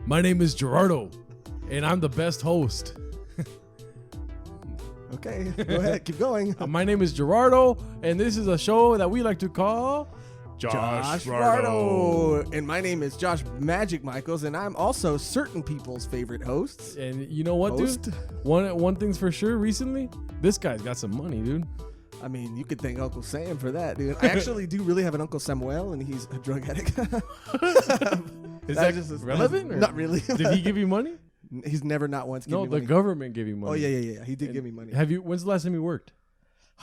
My name is Joshrardo, and I'm the best host. Okay, go ahead. Keep going. My name is Joshrardo, and this is a show that we like to call Joshrardo. And my name is Josh Magic Michaels, and I'm also certain people's favorite hosts. And you know what, dude? One thing's for sure recently, this guy's got some money, dude. I mean, you could thank Uncle Sam for that, dude. I actually do really have an Uncle Samuel, and he's a drug addict. Is that just relevant? Not really. Did he give you money? He's never not once given me money. No, the government gave you money. Oh, yeah. He did give me money. When's the last time you worked?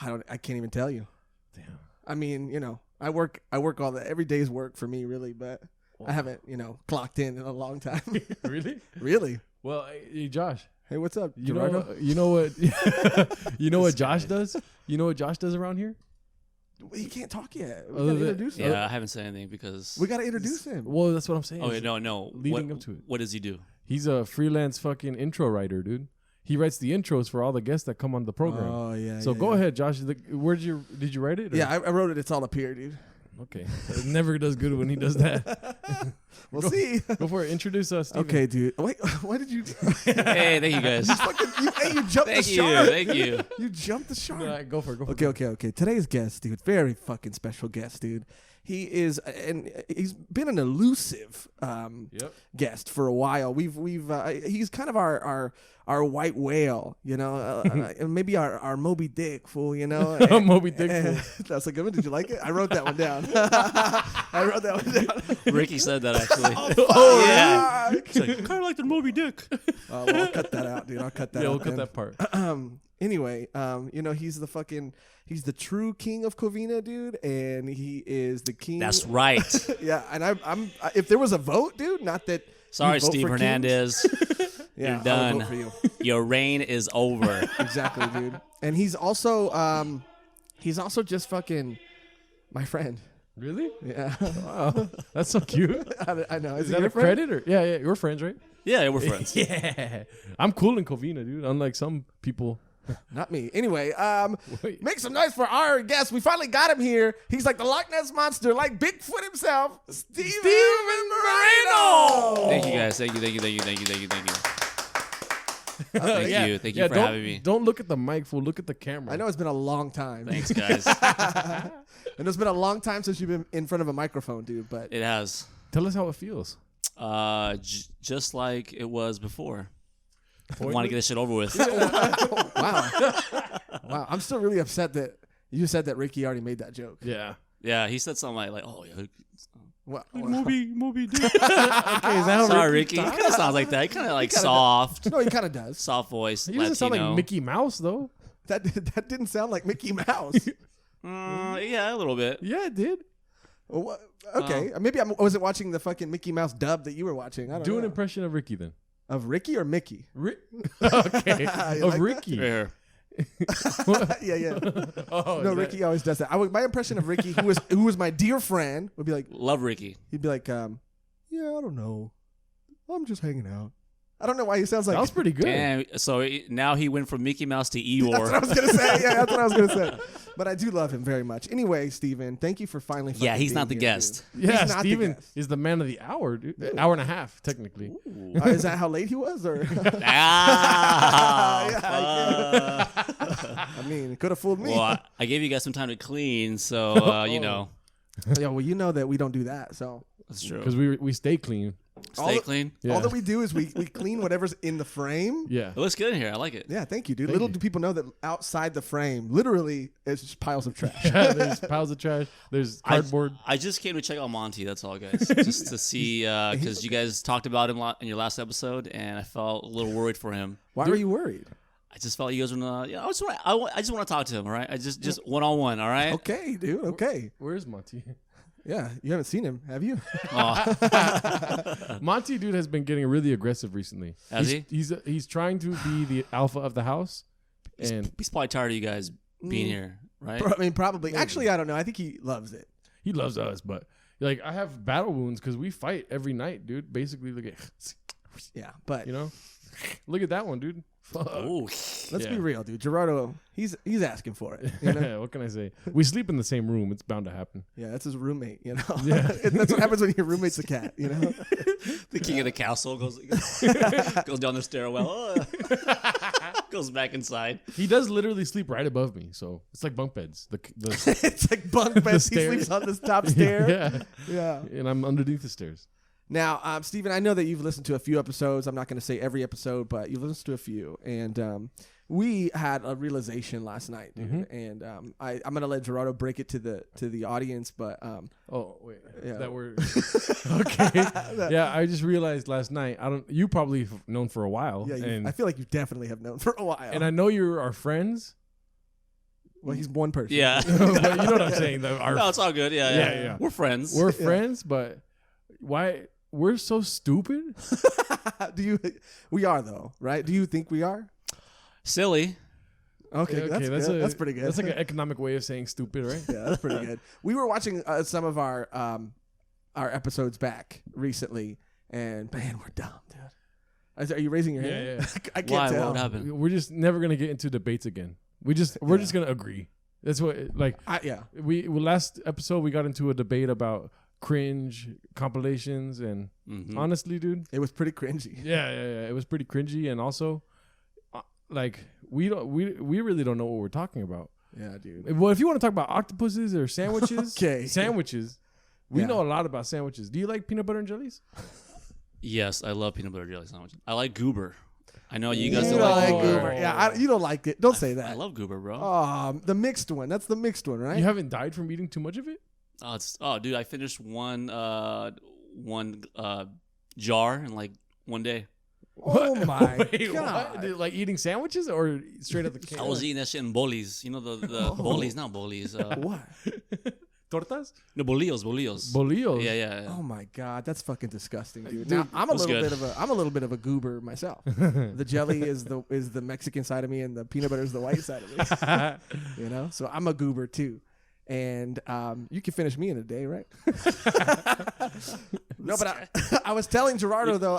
I can't even tell you. Damn. I mean, I work every day's work for me, really, but I haven't, clocked in a long time. Really? Really? Well, hey, Josh. Hey, what's up, You Joshrardo? know what? You know what Josh does? You know what Josh does around here? He can't talk yet. We gotta introduce him. Yeah, I haven't said anything because We gotta introduce him. Well, that's what I'm saying. Oh yeah, no. Leading up to it. What does he do? He's a freelance fucking intro writer, dude. He writes the intros for all the guests that come on the program. Oh yeah. So go ahead, Josh. Did you write it? Or? Yeah, I wrote it. It's all up here, dude. Okay. It never does good when he does that. We'll see. Go for it. Introduce us, Steven. Okay, dude. Wait, what did you? Hey, thank you guys. You jumped the shark. Thank you. You jumped the shark. No, go for it. Okay. Today's guest, dude, very fucking special guest, dude. He is, and he's been an elusive guest for a while. He's kind of our white whale, and maybe our Moby Dick fool, Moby Dick fool. That's a good one. Did you like it? I wrote that one down. Ricky said that actually. Oh yeah. He's like, kind of like the Moby Dick. Well, I'll cut that out, dude. I'll cut that out. Yeah, we'll cut that part. Anyway, he's the true king of Covina, dude, and he is the king. That's right. Yeah, and I'm if there was a vote, dude, not that. Sorry, Steve Hernandez. Yeah, you're done. Vote for you. Your reign is over. Exactly, dude. And he's also just fucking my friend. Really? Yeah. Wow. That's so cute. I know. Is that a credit or? Yeah, we're friends, right? Yeah, we're friends. Yeah. I'm cool in Covina, dude. Unlike some people. Not me. Anyway, make some noise for our guest. We finally got him here. He's like the Loch Ness Monster, like Bigfoot himself, Steven Moreno. Thank you guys. Thank you. Thank you for having me. Don't look at the mic, fool. Look at the camera. I know it's been a long time. Thanks, guys. And it's been a long time since you've been in front of a microphone, dude. But It has. Tell us how it feels. Just like it was before. I want to get this shit over with. Wow. I'm still really upset that you said that Ricky already made that joke. Yeah. Yeah, he said something like, "Oh yeah." Moby Dick. Okay, is that how Sorry, Ricky. He kind of sounds like that. He kind of like soft. No, he kind of does. Soft voice. He doesn't sound like Mickey Mouse, though. That didn't sound like Mickey Mouse. Yeah, a little bit. Yeah, it did. Well, okay, maybe I wasn't watching the fucking Mickey Mouse dub that you were watching. I don't know. Do an impression of Ricky then. Of Ricky or Mickey? Okay, of like Ricky. Here. Yeah. Oh, No, Ricky always does that. My impression of Ricky, who was my dear friend, would be like, Love Ricky. he'd be like, yeah, I don't know, I'm just hanging out. I don't know why he sounds like that was pretty good. Damn, so now he went from Mickey Mouse to Eeyore. That's what I was gonna say. Yeah, that's what I was gonna say. But I do love him very much. Anyway, Steven, thank you for finally. Yeah, he's being not the here, guest. dude. Yeah, He's not the Steven guest. is the man of the hour, dude. Hour and a half, technically. Is that how late he was, or? I mean, it could have fooled me. Well, I gave you guys some time to clean, so you know. Yeah, well, you know that we don't do that, so. That's true. Because we stay clean. Stay clean. Yeah. All that we do is we clean whatever's in the frame. Yeah. It looks good in here. I like it. Yeah, thank you, dude. Thank Little you. do people know that outside the frame, literally, it's just piles of trash. There's piles of trash. There's cardboard. I just came to check out Monty. That's all, guys. Just to see, because you guys talked about him in your last episode, and I felt a little worried for him. Why were you worried? I just felt you guys were gonna. I just want to talk to him. All right. I just one on one. All right. Okay, dude. Okay. Where's Monty? Yeah, you haven't seen him, have you? Monty, dude, has been getting really aggressive recently. Has he? He's trying to be the alpha of the house, and He's probably tired of you guys being here, right? I mean, probably. Maybe. Actually, I don't know. I think he loves it. he loves us. But like, I have battle wounds because we fight every night, dude. Basically, look at Yeah, but look at that one, dude. Fuck. Ooh. Let's be real, dude. Joshrardo, he's asking for it. You know? What can I say? We sleep in the same room. It's bound to happen. Yeah, that's his roommate. You know. Yeah. That's what happens when your roommate's a cat. You know. The king of the castle goes down the stairwell, goes back inside. He does literally sleep right above me, so it's like bunk beds. It's like bunk beds. He sleeps on this top stair. Yeah, and I'm underneath the stairs. Now, Steven, I know that you've listened to a few episodes. I'm not going to say every episode, but you've listened to a few. And we had a realization last night, dude. And I'm going to let Joshrardo break it to the audience. But oh wait, yeah. that we're okay. Yeah, I just realized last night. You probably have known for a while. Yeah, and I feel like you definitely have known for a while. And I know you're our friends. Well, he's one person. Yeah, but you know what I'm saying. No, it's all good. Yeah. We're friends. We're friends, but why? We're so stupid. We are though, right? Do you think we are? Silly. Okay, that's pretty good. That's like an economic way of saying stupid, right? Yeah, that's pretty good. We were watching some of our episodes back recently, and man, we're dumb, dude. Are you raising your hand? Yeah. I can't Why? tell. What happened? We're just never gonna get into debates again. We're just gonna agree. That's what We last episode we got into a debate about cringe compilations, and honestly, dude, it was pretty cringy. Yeah, it was pretty cringy, and also like we really don't know what we're talking about. Yeah, dude. Well, if you want to talk about octopuses or sandwiches, sandwiches, we know a lot about sandwiches. Do you like peanut butter and jellies? Yes, I love peanut butter jelly sandwiches. I like goober. I know you guys don't like like goober. Yeah, you don't like it. Don't say that. I love goober, bro. The mixed one. That's the mixed one, right? You haven't died from eating too much of it? Dude, I finished one jar in like one day. Oh my Wait, god! What? Like eating sandwiches or straight out the can? I was eating that shit in bolis. You know the bolis, not bolis. What? Tortas? No, bolillos. Bolillos. Yeah. Oh my god, that's fucking disgusting, dude. Now I'm a little bit of a goober myself. The jelly is the Mexican side of me, and the peanut butter is the white side of me. You know, so I'm a goober too. And you can finish me in a day, right? No, but I was telling Joshrardo though.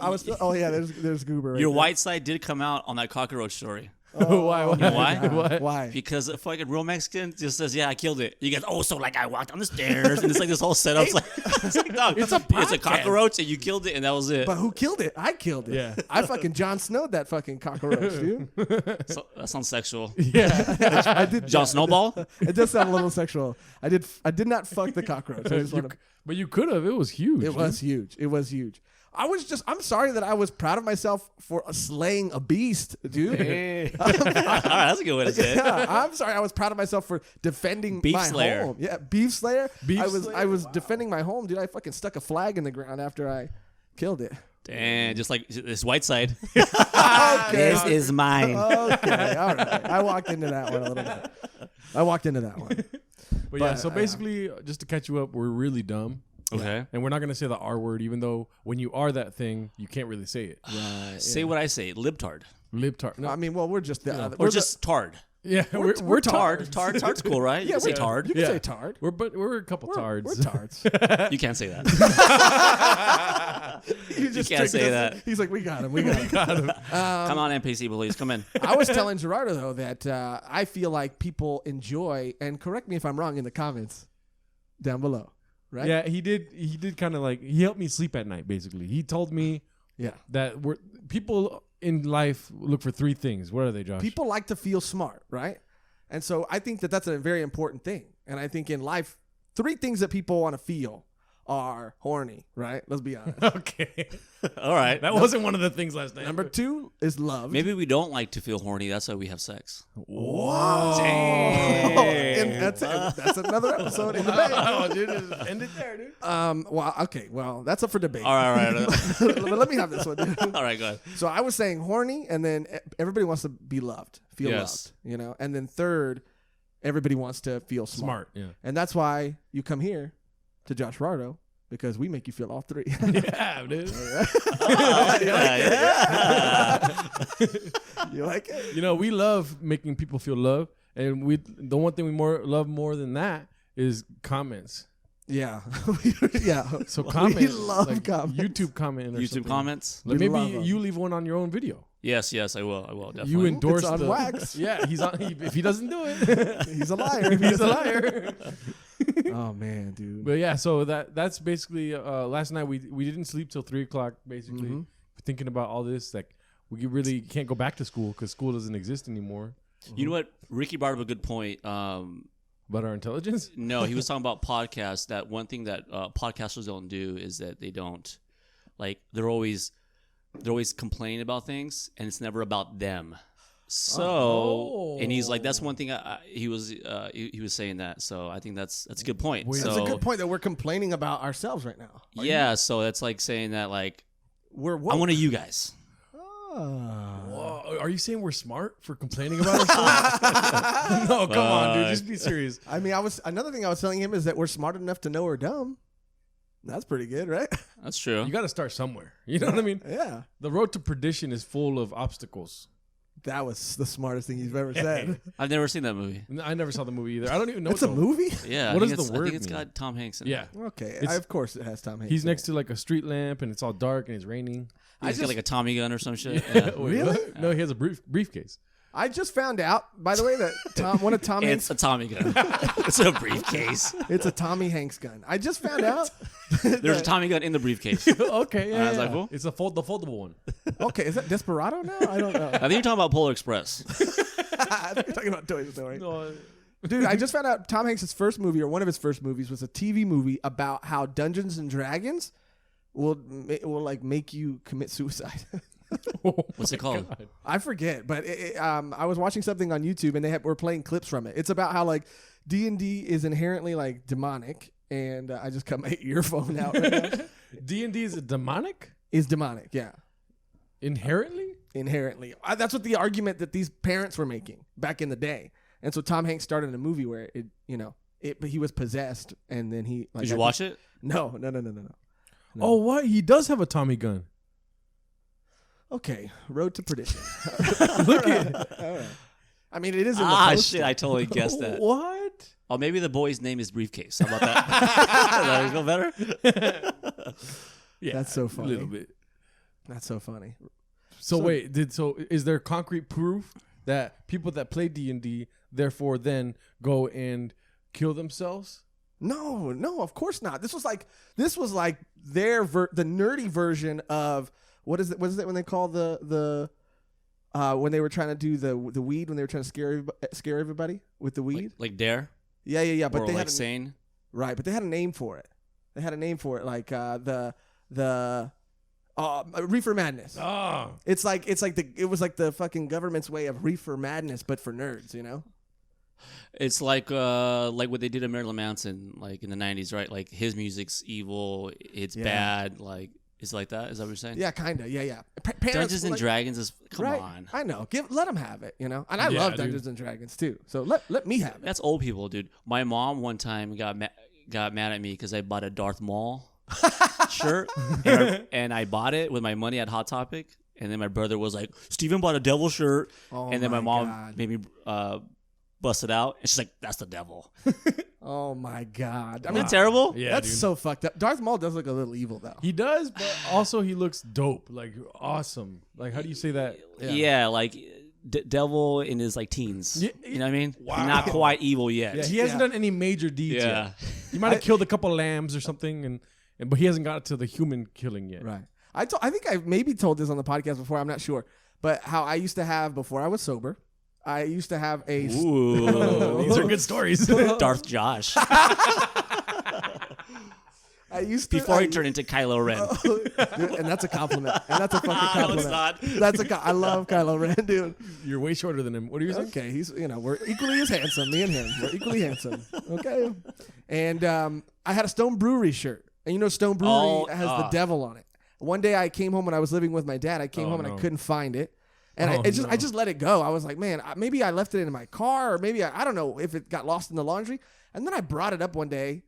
There's goober. Right Your there. white side did come out on that cockroach story. Why? You know why? Why? Because a fucking real Mexican just says, "Yeah, I killed it." You guys, so like I walked down the stairs, and it's like this whole setup. It's like, dog, it's a cockroach, and you killed it, and that was it. But who killed it? I killed it. Yeah. I fucking Jon Snowed that fucking cockroach, dude. So, that sounds sexual. Yeah. I did. John Snowball. It does sound a little sexual. I did not fuck the cockroach. I just want to. But you could have. It was huge. It was huge. I'm sorry that I was proud of myself for slaying a beast, dude. Hey. All right, that's a good way to say it. Yeah, I'm sorry. I was proud of myself for defending Beef my Slayer. home. Yeah, beef slayer. I was Wow. defending my home, dude. I fucking stuck a flag in the ground after I killed it. And just like this white side. Okay. This is mine. Okay, all right. I walked into that one a little bit. But yeah, so basically, just to catch you up, we're really dumb. Okay. And we're not going to say the R word, even though when you are that thing, you can't really say it. Right. Say what I say. Libtard. Libtard. No, I mean, well, we're just the Or just tard. Yeah, we're Tard. Tard's cool, right? You can say tard. You can say tard. We're a couple tards. We're tards. You can't say that. You can't say that. He's like, we got him. Come on, NPC, please. Come in. I was telling Joshrardo though that I feel like people enjoy, and correct me if I'm wrong in the comments down below. Right? Yeah, he did kind of like, he helped me sleep at night, basically. He told me that people in life look for three things. What are they, Josh? People like to feel smart, right? And so I think that that's a very important thing. And I think in life, three things that people want to feel are horny, right? Let's be honest. Okay. All right. That wasn't one of the things last night. Number two is love. Maybe we don't like to feel horny. That's why we have sex. Whoa. Dang. And that's another episode in the bag. Oh, dude, end it there, dude. Well, that's up for debate. All right. But let me have this one, dude. All right, go ahead. So I was saying horny, and then everybody wants to be loved, feel Yes. loved, you know? And then third, everybody wants to feel smart. Yeah. And that's why you come here to Joshrardo, because we make you feel all three. Yeah, dude. You like it? You know, we love making people feel love, and the one thing we love more than that is comments. Yeah. Yeah. So comment. We love like comments. YouTube comment. Or YouTube something. comments. Like We maybe love 'em. you leave one on your own video. Yes, I will. Definitely. You endorse it's on wax. Yeah, if he doesn't do it, he's a liar. He's a liar. Oh man, dude. But yeah, so that's basically last night we didn't sleep till 3:00 basically, thinking about all this. Like we really can't go back to school because school doesn't exist anymore. You know what? Ricky brought up a good point. About our intelligence? No, he was talking about podcasts. That one thing that podcasters don't do is that they don't, like, they're always complaining about things, and it's never about them. So, and he's like, that's one thing. He was saying that. So I think that's a good point. That's a good point that we're complaining about ourselves right now. So that's like saying that like we're woke. I'm one of you guys. Whoa. Are you saying we're smart for complaining about ourselves? No, come on, dude. Just be serious. I mean, another thing I was telling him is that we're smart enough to know we're dumb. That's pretty good, right? That's true. You got to start somewhere. You know what I mean? Yeah. The road to perdition is full of obstacles. That was the smartest thing you've ever said. I've never seen that movie. I never saw the movie either. I don't even know. It's a movie? Yeah. What does the word I think it's mean? got Tom Hanks in it. Yeah. Okay. Of course it has Tom Hanks. He's next to like a street lamp and it's all dark and it's raining. He's got like a Tommy gun or some shit. Yeah. Really? No, he has a briefcase. I just found out, by the way, that one of Tom Hanks... It's a Tommy gun. It's a briefcase. It's a Tommy Hanks gun. I just found out... There's a Tommy gun in the briefcase. Okay, yeah. I was like, cool. It's the foldable one. Okay, is that Desperado now? I don't know. I think you're talking about Polar Express. I think you're talking about Toy Story. No. Dude, I just found out Tom Hanks' first movie, or one of his first movies, was a TV movie about how Dungeons and Dragons will like make you commit suicide. What's it called? God. I forget, but I was watching something on YouTube and they were playing clips from it. It's about how like D&D is inherently like demonic, and I just cut my earphone out right now. D&D is demonic? Is demonic, yeah. Inherently? Inherently. That's what the argument that these parents were making back in the day. And so Tom Hanks started a movie where he was possessed, and then he like. Did you watch it? No. Oh, what? He does have a Tommy gun. Okay, Road to Perdition. Look at it. All right. I mean, it is in the poster. Shit, I totally guessed that. What? Oh, maybe the boy's name is Briefcase. How about that? Does that feel better? Yeah, that's so funny. A little bit. That's so funny. So wait, is there concrete proof that people that play D&D therefore then go and kill themselves? No, of course not. This was like their the nerdy version of what is it when they call the when they were trying to do the weed, when they were trying to scare everybody with the weed? Like Dare? Yeah. But or they like had Sane? Right, but they had a name for it. Like the Reefer Madness. Oh. It was like the fucking government's way of Reefer Madness, but for nerds, you know? It's like what they did to Marilyn Manson, like in the 90s, right? Like his music's evil, it's bad, like it's like that. Is that what you're saying? Yeah, kind of. Yeah. Dungeons and Dragons is come on. I know. Let them have it, you know. And I love Dungeons and Dragons too. So let me have it. That's old people, dude. My mom one time got mad at me because I bought a Darth Maul shirt, and I bought it with my money at Hot Topic, and then my brother was like, "Steven bought a devil shirt," and then my mom made me bust it out, and she's like, "That's the devil." Oh my God! I mean, terrible. Yeah, that's so fucked up. Darth Maul does look a little evil though. He does, but also he looks dope, like awesome. Like how do you say that? Yeah, like devil in his like teens. Yeah, you know what I mean? Wow. Not quite evil yet. Yeah, he hasn't done any major deeds yet. He might have killed a couple of lambs or something, but he hasn't got to the human killing yet. Right. I think I maybe told this on the podcast before. I'm not sure, but how I used to have before I was sober. I used to have a... Ooh. These are good stories. Darth Josh. I used to... Before he turned into Kylo Ren. And that's a compliment. And that's a fucking compliment. No, it's not. I love Kylo Ren, dude. You're way shorter than him. What are you saying? Okay, we're equally as handsome, me and him. We're equally handsome. Okay. And I had a Stone Brewery shirt. And you know Stone Brewery has the devil on it. One day I came home when I was living with my dad. I came home and I couldn't find it. And I just let it go. I was like, man, maybe I left it in my car, or maybe I don't know if it got lost in the laundry. And then I brought it up one day,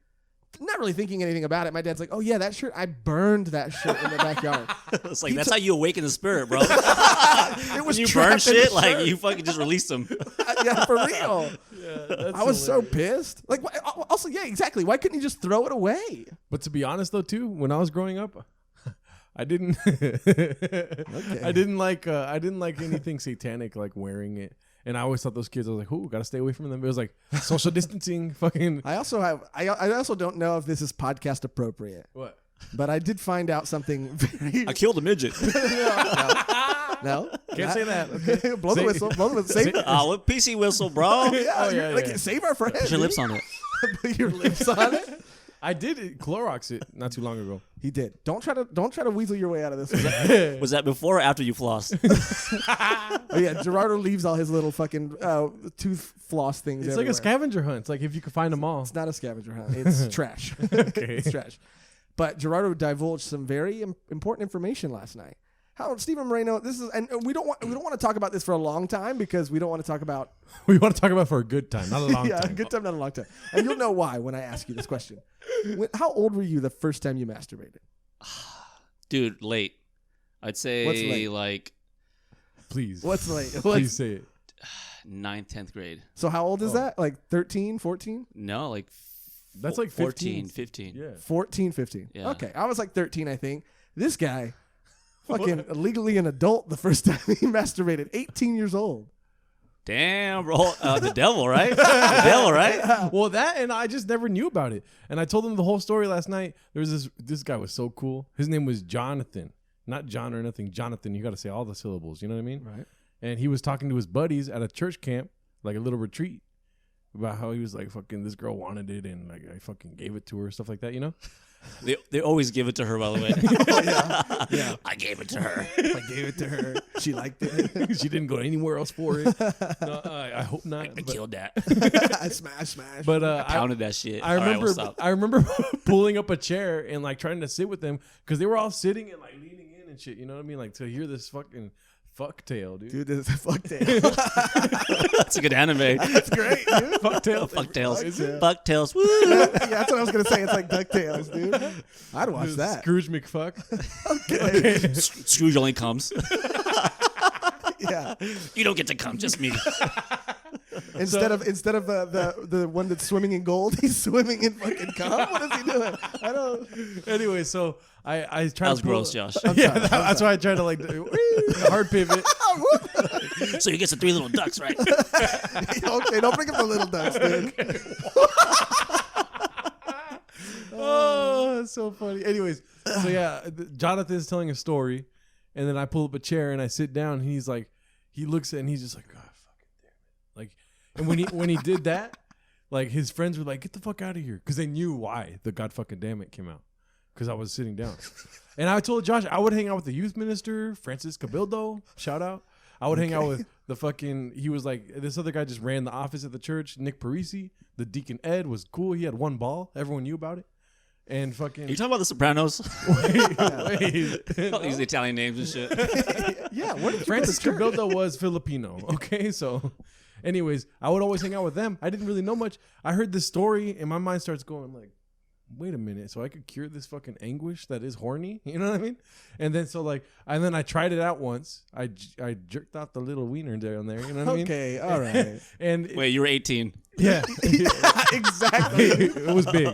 not really thinking anything about it. My dad's like, oh yeah, that shirt, I burned that shirt in the backyard. It's like, that's how you awaken the spirit, bro. It was when you burn shit, like you fucking just release them. Yeah, for real. Yeah, I was so pissed. Like, also, yeah, exactly. Why couldn't you just throw it away? But to be honest though, too, when I was growing up, I didn't. Okay. I didn't like anything satanic, like wearing it. And I always thought those kids, I was like, "Ooh, gotta stay away from them." It was like social distancing, fucking. I also don't know if this is podcast appropriate. What? But I did find out something very. I killed a midget. No, can't say that. Okay. Blow the whistle. Blow the whistle. Save. What PC whistle, bro? Save our friend. Put your lips on it. Put your lips on it. I did Clorox it not too long ago. He did. Don't try to weasel your way out of this. Was that before or after you flossed? Oh yeah, Joshrardo leaves all his little fucking tooth floss things. It's everywhere. like a scavenger hunt. It's like if you could find them all. It's not a scavenger hunt. It's trash. Okay. It's trash. But Joshrardo divulged some very important information last night. How Steven Moreno? This is, and we don't want to talk about this for a long time because we don't want to talk about. We want to talk about it for a good time, not a long time. A good time, not a long time. And you'll know why when I ask you this question. How old were you the first time you masturbated? Dude, late. I'd say What's late? Like. Please. What's late? Please say it. 9th, 10th grade. So how old is that? Like 13, 14? No, like. That's like 14, 15. Yeah. 14, 15. Yeah. Okay, I was like 13, I think. This guy. Fucking legally an adult the first time he masturbated. 18 years old. Damn, bro. The devil, right? The devil, right? Well, that and I just never knew about it. And I told him the whole story last night. There was this guy was so cool. His name was Jonathan. Not John or nothing. Jonathan. You got to say all the syllables. You know what I mean? Right. And he was talking to his buddies at a church camp, like a little retreat, about how he was like, fucking, this girl wanted it and like I fucking gave it to her, stuff like that, you know? They always give it to her, by the way. Oh, yeah. I gave it to her. I gave it to her. She liked it. She didn't go anywhere else for it. No, I hope not. I killed that. I smash. But I pounded that shit. I remember pulling up a chair and like trying to sit with them because they were all sitting and like leaning in and shit. You know what I mean? Like to hear this fucking fuck tale, dude. Dude, this is a fuck tale. That's a good anime. That's great, dude. Fuck tales. Fuck tales. Fuck Fuck tales. Woo. Yeah, that's what I was going to say. It's like DuckTales, dude. I'd watch that. Scrooge McFuck. Okay. Scrooge only comes. Yeah. You don't get to come, just me. Instead of the one that's swimming in gold, he's swimming in fucking cum. What is he doing? I don't. Anyway, so I tried. That was to gross, Josh. That's why I tried to like hard pivot. So he gets the 3 little ducks, right? Okay, don't bring up the little ducks, dude. Okay. Oh, that's so funny. Anyways, so yeah, Jonathan's telling a story, and then I pull up a chair and I sit down. And he's like, he looks at it and he's just like, God, fucking damn it! Like, and when he did that, like his friends were like, get the fuck out of here, because they knew why the God fucking damn it came out, because I was sitting down. And I told Josh I would hang out with the youth minister, Francis Cabildo, shout out. I would hang out with the fucking, he was like, this other guy just ran the office at the church, Nick Parisi. The deacon Ed was cool. He had one ball. Everyone knew about it. And fucking. Are you talking about The Sopranos? wait. All these Italian names and shit. Yeah, what did Francis Cabildo was Filipino. Okay, so anyways, I would always hang out with them. I didn't really know much. I heard this story and my mind starts going like, wait a minute, so I could cure this fucking anguish that is horny? You know what I mean? And then so like, and then I tried it out once. I jerked out the little wiener down there. You know what I mean? Okay, all right. And wait, you were 18. Yeah. Exactly. It was big.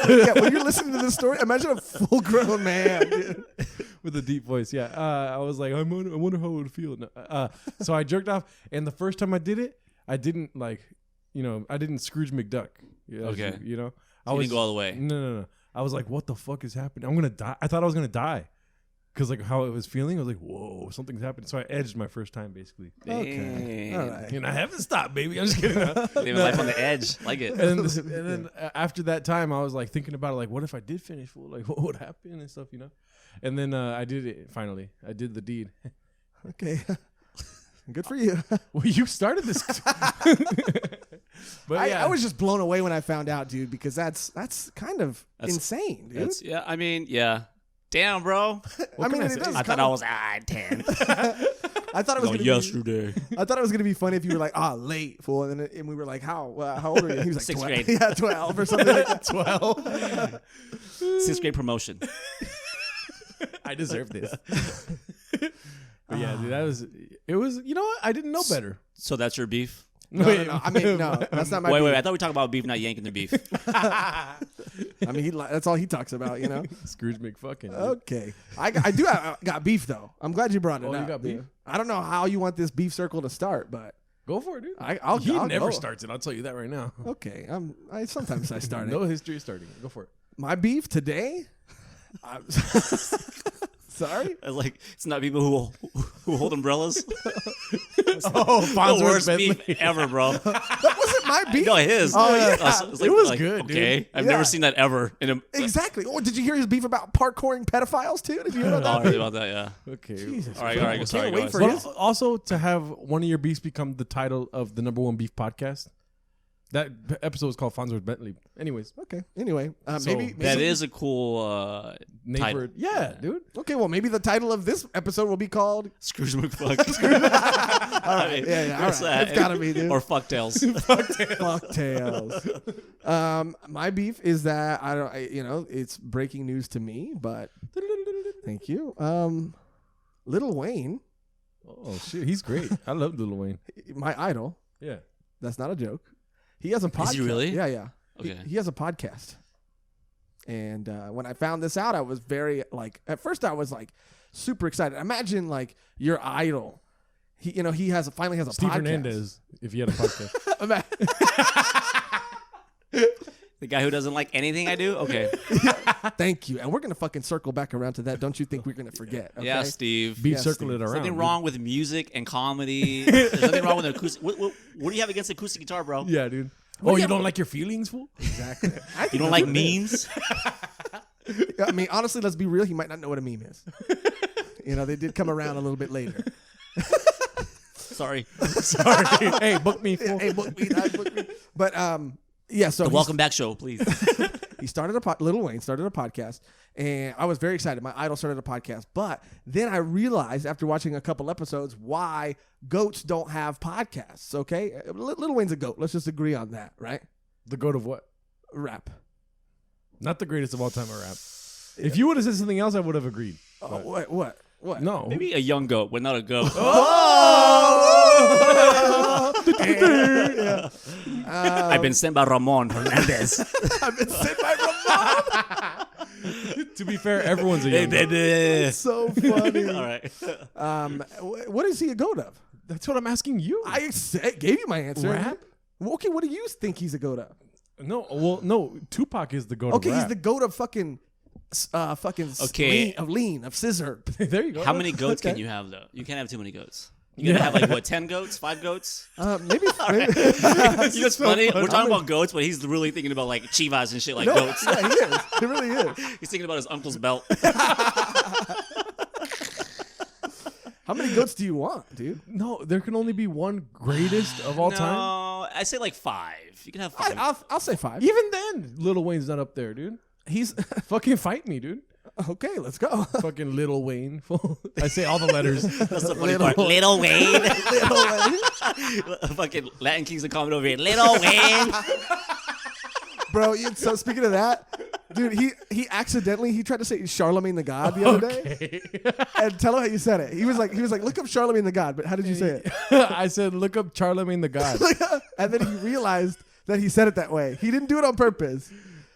Yeah, when you're listening to this story, imagine a full-grown man, dude. With a deep voice. Yeah. I was like, I wonder how it would feel. No, so I jerked off, and the first time I did it, I didn't like, I didn't Scrooge McDuck. Okay. I didn't go all the way. No. I was like, what the fuck is happening? I'm gonna die. I thought I was gonna die. Because like how it was feeling, I was like, whoa, something's happening. So I edged my first time, basically. Okay. All right. And I haven't stopped, baby. I'm just kidding. Living life on the edge. Like it. And then after that time, I was like thinking about it, like, what if I did finish full? Like, what would happen and stuff, And then I did it, finally. I did the deed. Okay. Good for you. Well, you started this. But I was just blown away when I found out, dude, because that's kind of insane, dude. I mean, yeah. Damn, bro. I thought I was 10. I thought it was gonna yesterday. I thought it was gonna be funny if you were like, late, fool, and we were like, how old are you? And he was like, 6th 12. grade. Yeah, 12 or something like that. 12. 6th grade promotion. I deserve this. But yeah, dude, it was, you know what? I didn't know better. So that's your beef? No. I mean, no, that's not my beef. Wait. I thought we were talking about beef, not yanking the beef. I mean, that's all he talks about, you know? Scrooge McFucking. Okay. I got beef, though. I'm glad you brought it up. You got beef? Dude. I don't know how you want this beef circle to start, but... Go for it, dude. I'll never go. starts it. I'll tell you that right now. Okay. Sometimes I start it. No history of starting it. Go for it. My beef today... Sorry? It's not people who hold umbrellas. The worst beef ever, bro. That wasn't my beef. No, his. Oh, yeah. It was good, okay. dude. I've never seen that ever. Exactly. Oh, did you hear his beef about parkouring pedophiles, too? Did you hear Oh, about I that? heard about that, yeah. Okay. Jesus. All right. Sorry, Can't wait go for ahead. it. Also, to have one of your beefs become the title of the #1 beef podcast. That episode was called Fonzo's Bentley. Anyways. Okay. Anyway, maybe That is a cool title. Yeah, dude. Okay, well, maybe the title of this episode will be called Scrooge McFuck. All right. Yeah. All right. It's gotta be, dude. Or Fucktails. Fucktails. My beef is that it's breaking news to me, but thank you. Lil Wayne. Oh shit, he's great. I love Lil Wayne. My idol. Yeah. That's not a joke. He has a podcast. Is he really? Yeah. Okay. He has a podcast. And when I found this out, I was very at first I was super excited. Imagine your idol. He finally has a Steve podcast. Hernandez, if he had a podcast. The guy who doesn't like anything I do? Okay. Thank you. And we're going to fucking circle back around to that. Don't you think we're going to forget? Okay? Yeah, Steve. Beef Yeah, circle Steve. it around. Nothing wrong with music and comedy. There's nothing wrong with an acoustic. What do you have against acoustic guitar, bro? Yeah, dude. Well, You yeah, don't like your feelings, fool? Exactly. You don't like memes? I mean, honestly, let's be real. He might not know what a meme is. They did come around a little bit later. Sorry. Hey, book me, fool. Hey, book me. But yeah. So The Welcome Back Show, please. he started Lil Wayne started a podcast, and I was very excited. My idol started a podcast, but then I realized after watching a couple episodes why goats don't have podcasts. Okay, Lil Wayne's a goat. Let's just agree on that, right? The goat of what? Rap. Not the greatest of all time at rap. If you would have said something else, I would have agreed. Oh, what? No. Maybe a young goat, but not a goat. Yeah. I've been sent by Ramon Hernandez. I've been sent by Ramon. To be fair, everyone's a young goat. It's so funny. All right. What is he a goat of? That's what I'm asking you. I gave you my answer. Rap? Okay, what do you think he's a goat of? No. Tupac is the goat of Okay, rap. he's the goat of fucking Okay. lean of scissor. There you go. How many goats can you have, though? You can't have too many goats. You gotta have 10 goats, 5 goats? Maybe. You know what's funny? We're talking about goats, but he's really thinking about chivas and shit like goats. Yeah, he is. He really is. He's thinking about his uncle's belt. How many goats do you want, dude? No, there can only be one greatest of all time. No, I say 5. You can have 5. I'll say 5. Even then, Lil Wayne's not up there, dude. He's Fucking fight me, dude. okay. Let's go. Fucking Lil Wayne. I say all the letters. That's the funny part. Little Wayne. Little Wayne. Fucking Latin Kings are coming over here. Little Wayne. Bro, so speaking of that, dude, he accidentally tried to say Charlemagne the God the other day. And tell him how you said it. He was like, look up Charlemagne the God, but how did you say it? I said, look up Charlemagne the God. And then he realized that he said it that way. He didn't do it on purpose.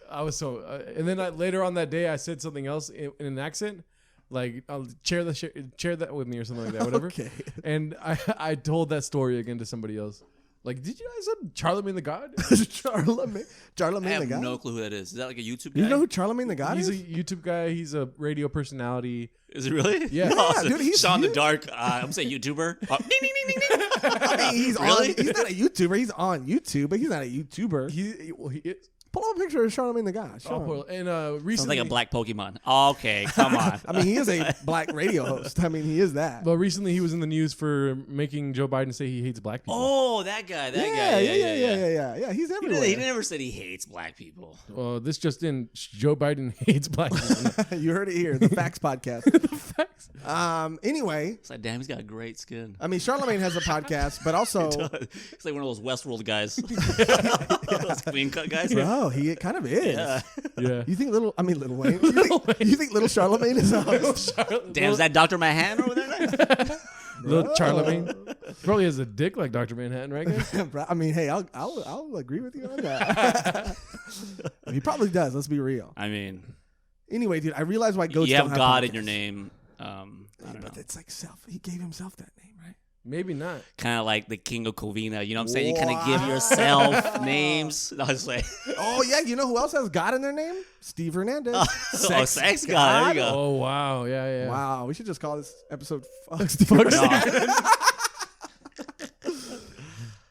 I was so, and then later on that day, I said something else in an accent, like I'll share that with me or something like that, whatever. Okay. And I told that story again to somebody else. Like, did you guys have Charlemagne the God? Charlemagne I the God? have no clue who that is. Is that like a YouTube guy? You know who Charlemagne the God He's is? a YouTube guy. He's a radio personality. Is he really? Yeah. Yeah, dude, he's Sean the huge. Dark. I'm saying YouTuber. Ding, ding, ding, ding, ding. I mean, he's Really? he's not a YouTuber. He's on YouTube, but he's not a YouTuber. He is. Pull up a picture of Charlemagne the God. Show him. And Sounds recently, like a black Pokemon. Okay, come on. I mean, he is a black radio host. I mean, he is that. but recently he was in the news for making Joe Biden say he hates black people. Oh, that guy. Yeah. He's everywhere. He never said he hates black people. This just in: Joe Biden hates black people. You heard it here, the Facts Podcast. The facts. Anyway, It's like, damn, he's got great skin. I mean, Charlemagne has a podcast, but also, He's like one of those Westworld guys. Those clean cut guys. bro, he kind of is. Yeah. Yeah. You think Little Wayne? You think Little Charlemagne is on? Damn, is that Dr. Mahan over there? Little Charlemagne. Probably has a dick like Dr. Manhattan, right, guys? I mean, hey, I'll agree with you on that. He probably does. Let's be real. I mean, anyway, dude, I realize why goats you don't have God podcasts. in your name. I don't know. It's like he gave himself that name, right? Maybe not. Kind of like the King of Covina. You know what I'm saying? You kind of give yourself names. No, I was like, Oh yeah, you know who else has God in their name? Steve Hernandez. sex God. There you go. Oh, wow. Yeah. Wow, we should just call this episode "Fuck Fuck Steve Steve Hernandez."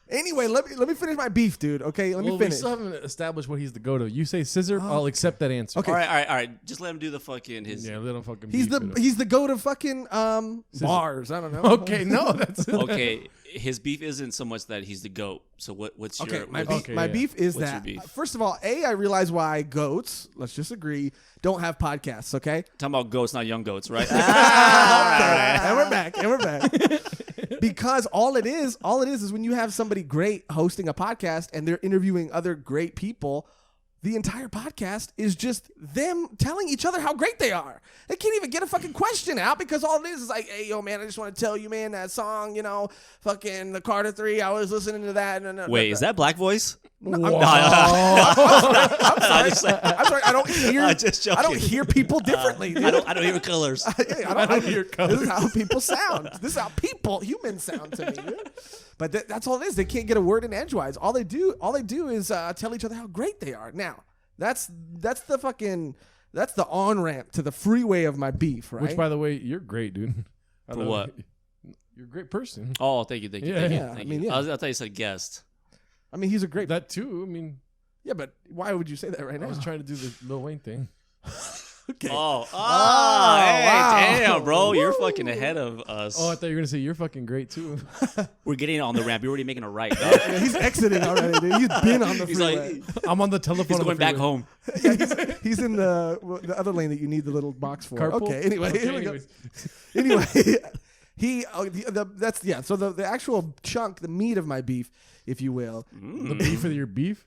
Anyway, let me finish my beef, dude. Okay, let me We finish. still haven't established what he's the go-to. You say scissor, I'll accept that answer. Okay. All right. Just let him do the fucking his. Yeah, let him fucking He's beef the it up. he's the go to fucking bars. I don't know. Okay, no, that's Okay, his beef isn't so much that he's the goat. So what's Okay, your my what's- beef, my beef is What's your that beef? first of all, I realize why goats. Let's just agree, don't have podcasts. Okay, talking about goats, not young goats, right? and we're back. Because all it is when you have somebody great hosting a podcast and they're interviewing other great people, the entire podcast is just them telling each other how great they are. They can't even get a fucking question out because all it is like, hey, yo, man, I just want to tell you, man, that song, you know, fucking the Carter 3, I was listening to that. Wait, is that Black Voice? I'm I'm sorry. I don't hear. I'm just joking. I don't hear people differently. Dude. I don't hear colors. I don't hear colors. This is how people sound. This is how humans sound to me. Dude. But that's all it is. They can't get a word in edgewise. All they do is tell each other how great they are. Now, that's the on ramp to the freeway of my beef, right? Which, by the way, you're great, dude. For what? You're a great person. Oh, thank you. Yeah. I mean, yeah. I thought you said guest. I mean, he's a great. That too. I mean, Yeah, but why would you say that right now? I was trying to do the Lil Wayne thing. Okay. Hey, wow. damn, bro, you're fucking ahead of us. Oh, I thought you were gonna say you're fucking great too. We're getting on the ramp. You're already making a right, dog. Yeah, he's exiting already, dude. He's been on the He's freeway. I'm on the telephone. He's going back home. Yeah, he's in the other lane that you need the little box for. Carpool? Okay, anyway, Okay, here we go. anyways. Anyway, so the actual chunk, the meat of my beef, if you will, The beef of your beef.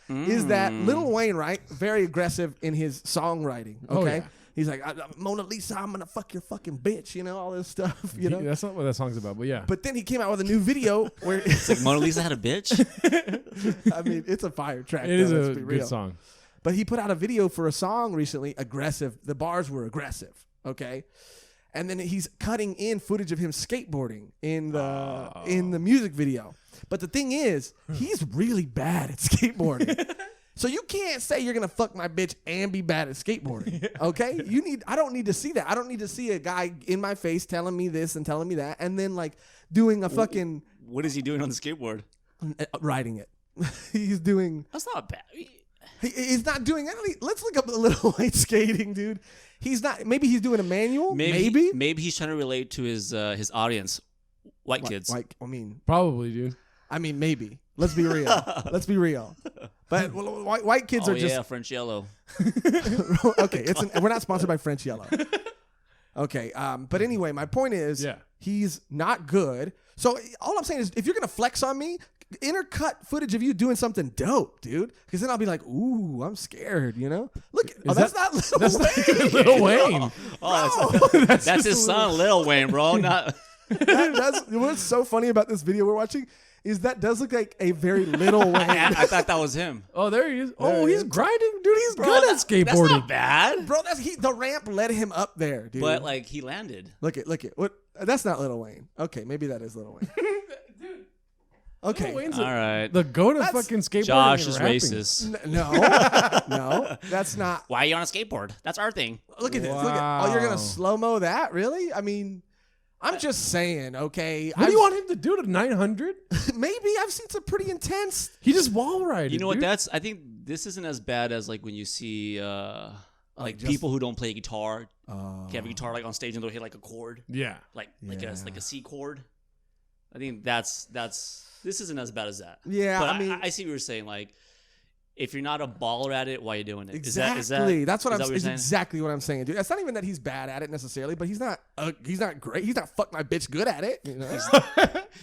is that Lil Wayne, right? Very aggressive in his songwriting. Okay, Oh, yeah. he's like, Mona Lisa, I'm gonna fuck your fucking bitch, all this stuff, That's not what that song's about, but yeah. But then he came out with a new video where It's like Mona Lisa had a bitch. I mean, it's a fire track. It is though, let's a be good real. song. But he put out a video for a song recently, aggressive. The bars were aggressive, okay? And then he's cutting in footage of him skateboarding in the music video. But the thing is, he's really bad at skateboarding. So you can't say you're gonna fuck my bitch and be bad at skateboarding, okay? I don't need to see that. I don't need to see a guy in my face telling me this and telling me that, and then like doing a fucking What is he doing on the skateboard? riding it. He's doing. That's not bad. He's not doing any. Let's look up a Lil Wayne skating, dude. He's not. Maybe he's doing a manual. Maybe he's trying to relate to his audience, white kids. Probably, dude. I mean, maybe. Let's be real. But white kids are just French Yellow. okay. We're not sponsored by French Yellow. Okay. But anyway, my point is, he's not good. So all I'm saying is, if you're gonna flex on me, intercut footage of you doing something dope, dude. Because then I'll be like, ooh, I'm scared. Look, that's not Lil Wayne. That's his son, Lil Wayne, bro. Not. What's so funny about this video we're watching is that does look like a very little Wayne. I thought that was him. Oh, there he is. He's grinding, dude. He's good at skateboarding. That's not bad, bro. The ramp led him up there, dude. But like he landed. Look at what. That's not Lil Wayne. Okay, maybe that is Lil Wayne. Dude. Okay, All right. The go to fucking skateboarding. Josh and is rapping. racist. No, that's not. Why are you on a skateboard? That's our thing. Look at this. Look at. Oh, you're gonna slow mo that? Really? I mean, I'm just saying. Okay. What do you want him to do to 900? Maybe I've seen some pretty intense. He just wall rided. You know what? Dude. I think this isn't as bad as like when you see people who don't play guitar. Have a guitar like on stage and they'll hit like a chord. Yeah. Like a C chord. I think this isn't as bad as that. Yeah, but I mean, I see what you're saying. Like, if you're not a baller at it, why are you doing it? Exactly. That's what I'm saying. saying. Exactly what I'm saying, dude. It's not even that he's bad at it necessarily, but he's not great. He's not fuck my bitch good at it.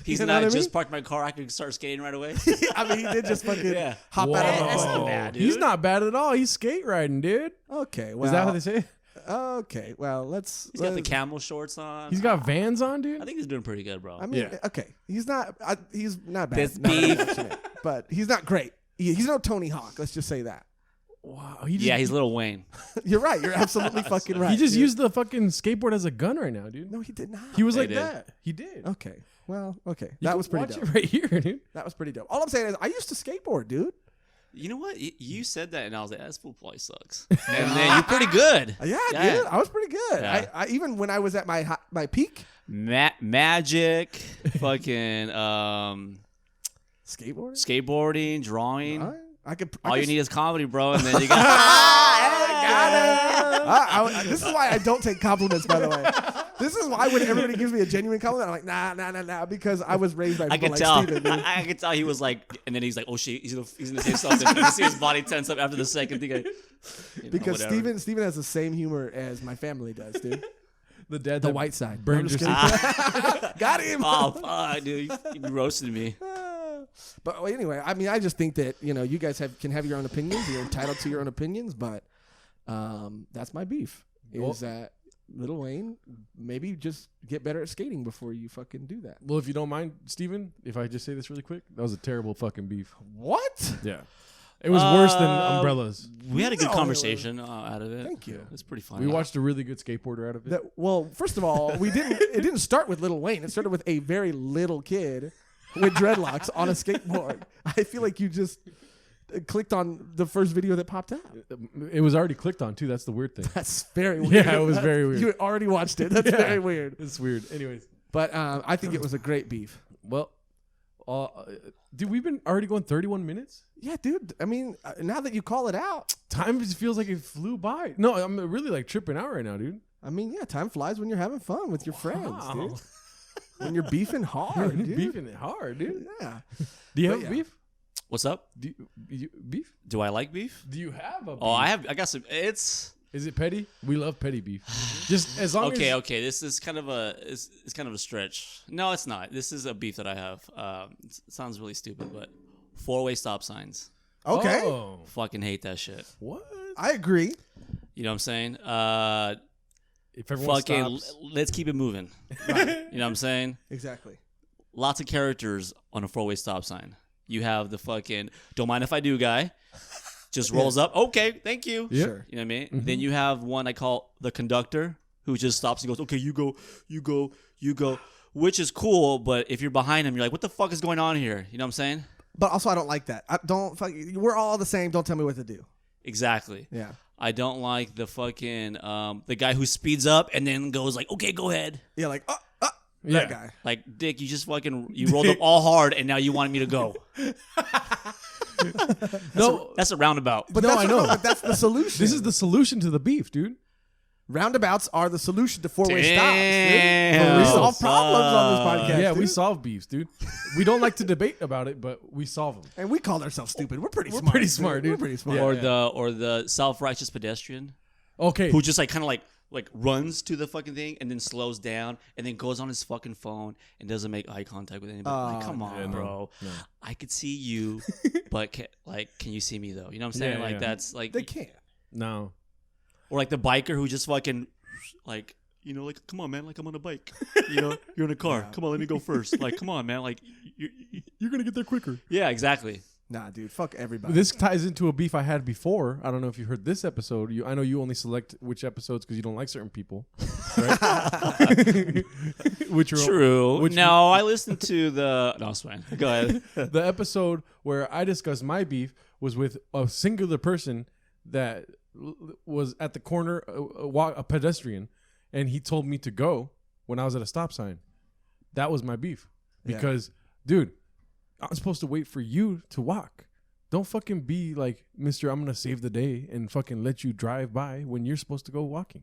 He's You know not what I just mean? parked my car. I could start skating right away. I mean, he did just fucking hop out of That's the not bad, dude. He's not bad at all. He's skate riding, dude. Okay, well, Is that what they say? Okay, well, He's got the camel shorts on. He's got Vans on, dude. I think he's doing pretty good, bro. I mean, okay, he's not bad. This not beef. unfortunate, but he's not great. He's no Tony Hawk. Let's just say that. Wow. He's Lil Wayne. You're right. You're absolutely fucking right. He just used the fucking skateboard as a gun right now, dude. No, he did not. He was like that. He did. Okay. Well, okay. You That was pretty watch dope. it right here, dude. That was pretty dope. All I'm saying is I used to skateboard, dude. You know what? You said that, and I was like, "This fool probably sucks." And then you're pretty good. Yeah, dude. I was pretty good. Yeah. I even when I was at my peak. Magic, fucking Skateboarding, drawing. All you need is comedy, bro, and then you got. got it. This is why I don't take compliments, by the way. This is why when everybody gives me a genuine compliment, I'm like, nah, because I was raised by people Steven, dude. I could tell he was like, and then he's like, oh shit, he's gonna say something. You can see his body tense up after the second thing. Because Steven has the same humor as my family does, dude. The white side. Burned your Got him. Oh fuck, dude, you roasted me. But anyway, I mean, I just think that you guys can have your own opinions. You're entitled to your own opinions, but that's my beef. Is that Lil Wayne maybe just get better at skating before you fucking do that? Well, if you don't mind, Steven, if I just say this really quick, that was a terrible fucking beef. What? Yeah. It was worse than umbrellas. We had a good conversation out of it. Thank you. It's pretty fun. We watched a really good skateboarder out of it. Well, first of all, it didn't start with Lil Wayne. It started with a very little kid with dreadlocks on a skateboard. I feel like you just clicked on the first video that popped out. It was already clicked on, too. That's the weird thing. That's very weird. Yeah, it was very weird. You already watched it. That's very weird. It's weird. Anyways. But I think it was a great beef. Well, dude, we've been already going 31 minutes? Yeah, dude. I mean, now that you call it out. Time just feels like it flew by. No, I'm really like tripping out right now, dude. I mean, yeah, time flies when you're having fun with your friends, dude. When you're beefing hard, dude. Beefing hard, dude. Yeah. Do you have beef? What's up? Beef? Do I like beef? Do you have a beef? Oh, I got some. Is it petty? We love petty beef. Just as long as. Okay. This is kind of it's kind of a stretch. No, it's not. This is a beef that I have. It sounds really stupid, but 4-way stop signs. Okay. Oh. Fucking hate that shit. What? I agree. You know what I'm saying? If everyone stops. Let's keep it moving. Right. You know what I'm saying? Exactly. Lots of characters on a 4-way stop sign. You have the fucking don't mind if I do guy. Just rolls up. Okay, thank you. Yeah. Sure. You know what I mean? Mm-hmm. Then you have one I call the conductor who just stops and goes, okay, you go, which is cool. But if you're behind him, you're like, what the fuck is going on here? You know what I'm saying? But also, I don't like that. We're all the same. Don't tell me what to do. Exactly. Yeah. I don't like the fucking the guy who speeds up and then goes like, okay, go ahead. Yeah, like that guy. Like, Dick, you just fucking rolled up all hard and now you wanted me to go. That's a roundabout. But I know. But that's the solution. This is the solution to the beef, dude. Roundabouts are the solution to 4-way stops. Dude. We solve problems on this podcast. Yeah, dude. we solve beefs, dude. We don't like to debate about it, but we solve them. And we call ourselves stupid. We're pretty smart. Dude. We're pretty smart. Or the self-righteous pedestrian. Okay. Who just like kind of like runs to the fucking thing and then slows down and then goes on his fucking phone and doesn't make eye contact with anybody. Like, come on, bro. No. I could see you, but can you see me though? You know what I'm saying? Yeah. That's like they can't. No. Or like the biker who just fucking like, you know, like, come on, man, like I'm on a bike. You know, you're in a car. Come on, let me go first. Like, come on, man, like you're gonna get there quicker. Yeah, exactly. Nah, dude, fuck everybody. This ties into a beef I had before. I don't know if you heard this episode. I know you only select which episodes because you don't like certain people, right? True. I listened to the. No, it's fine. Go ahead. The episode where I discussed my beef was with a singular person that was at the corner, a pedestrian, and he told me to go when I was at a stop sign. That was my beef because, dude, I'm supposed to wait for you to walk. Don't fucking be like, Mr. I'm going to save the day and fucking let you drive by when you're supposed to go walking.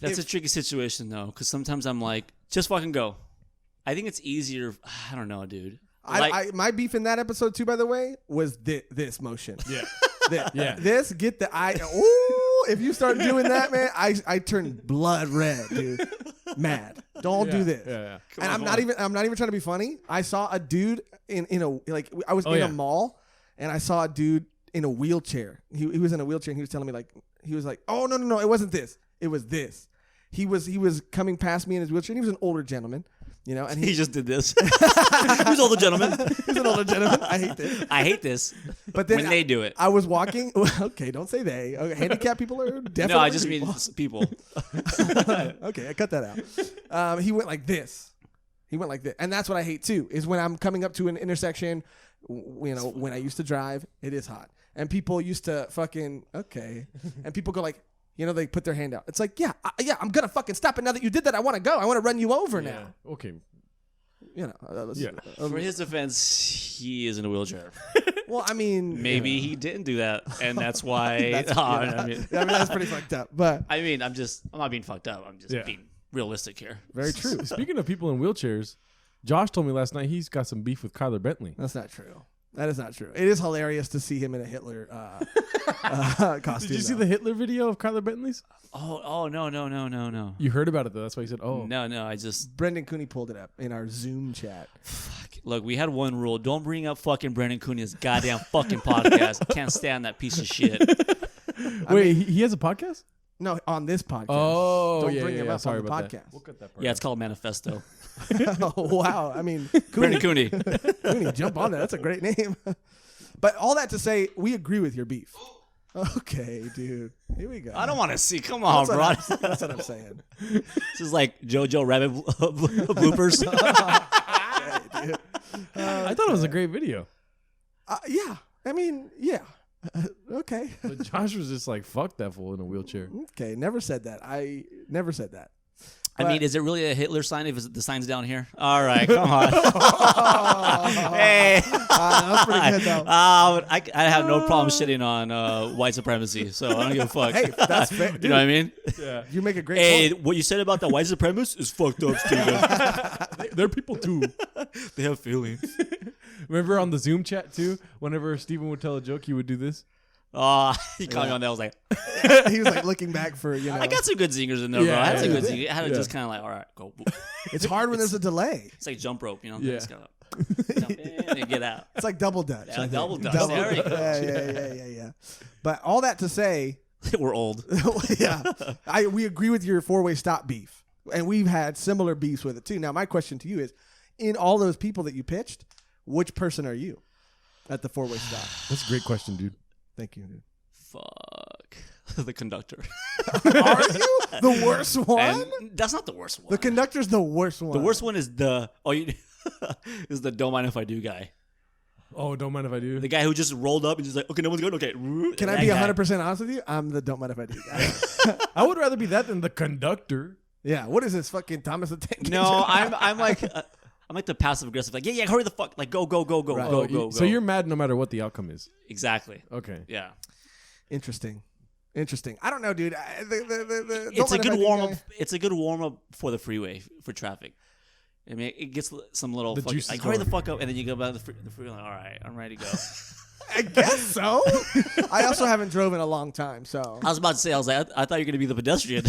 That's a tricky situation, though, because sometimes I'm like, just fucking go. I think it's easier. I don't know, dude. My beef in that episode, too, by the way, was this motion. Yeah. This, get the eye. Ooh, if you start doing that, man, I turn blood red, dude. Mad. Don't do this. Yeah. And I'm not even trying to be funny. I saw a dude in a mall, and I saw a dude in a wheelchair. He was in a wheelchair, and he was telling me like, He was like, oh, no, it wasn't this. It was this. He was coming past me in his wheelchair, and he was an older gentleman, you know. And he just did this. He's an older gentleman. He's an older gentleman. I hate this. But then when they do it. I was walking. Okay, don't say they. Okay, handicapped people are definitely No, I just mean people. Okay, I cut that out. He went like this. And that's what I hate too, is when I'm coming up to an intersection, you know, when I used to drive, it is hot. And people used to fucking, okay. And people go like, you know, they put their hand out. It's like, yeah, I'm going to fucking stop it now that you did that. I want to go. I want to run you over now. Okay. You know. For his defense, he is in a wheelchair. Well, I mean. Maybe he didn't do that. And that's why. I mean, that's pretty fucked up. But I mean, I'm not being fucked up. I'm just being realistic here. Very true. Speaking of people in wheelchairs, Josh told me last night he's got some beef with Kyler Bentley. That's not true. That is not true. It is hilarious to see him in a Hitler costume. Did you see the Hitler video of Kyler Bentley's? Oh, no. You heard about it, though. That's why you said, oh. No, I just... Brendan Cooney pulled it up in our Zoom chat. Fuck. Look, we had one rule. Don't bring up fucking Brendan Cooney's goddamn fucking podcast. Can't stand that piece of shit. Wait, he has a podcast? No, on this podcast. Oh, don't bring him up Sorry on the about podcast. That. We'll cut that part. Yeah, it's called Manifesto. Oh, wow. I mean, Brendan Cooney. Cooney, jump on that. That's a great name. But all that to say, we agree with your beef. Okay, dude. Here we go. I don't want to see. Come on, bro. That's what I'm saying. This is like JoJo Rabbit bloopers. Okay, I thought it was a great video. Yeah. I mean, yeah. Okay. But Josh was just like, fuck that fool in a wheelchair. Okay, never said that. I never said that. I mean, is it really a Hitler sign if the sign's down here? All right, come on. Hey. That was pretty good, though. I have no problem shitting on white supremacy, so I don't give a fuck. Hey, that's fair. You know what I mean? Yeah. You make a great point. What you said about the white supremacists is fucked up, Steven. They're people, too. They have feelings. Remember on the Zoom chat, too? Whenever Steven would tell a joke, he would do this? He caught me on that. I was like, he was like looking back for, you know. I got some good zingers in there, bro. I had some good zingers. I had to just kind of like, all right, go. It's hard when there's a delay. It's like jump rope, you know? Yeah. Just gotta jump in and get out. It's like double dutch. Yeah, double dutch. There you go. Yeah. But all that to say, we're old. Yeah. We agree with your four-way stop beef. And we've had similar beefs with it too. Now, my question to you is, in all those people that you pitched, which person are you at the four-way stop? That's a great question, dude. Thank you, dude. Fuck. The conductor. Are you the worst one? And that's not the worst one. The conductor's the worst one. The worst one is is the don't mind if I do guy. Oh, don't mind if I do. The guy who just rolled up and just like, okay, no one's good. Okay. Can I be 100% honest with you? I'm the don't mind if I do guy. I would rather be that than the conductor. Yeah. What is this fucking Thomas the Tank Engine? No, I'm like the passive aggressive. Like, yeah, hurry the fuck. Like, go. Right. Go. So you're mad no matter what the outcome is. Exactly. Okay. Yeah. Interesting. I don't know, dude. It's a good warm up. It's a good warm up for the freeway for traffic. I mean, it gets some little like hurry the fuck up, and then you go back to the freeway. Like, all right, I'm ready to go. I guess so. I also haven't drove in a long time, so I was about to say, I thought you were gonna be the pedestrian.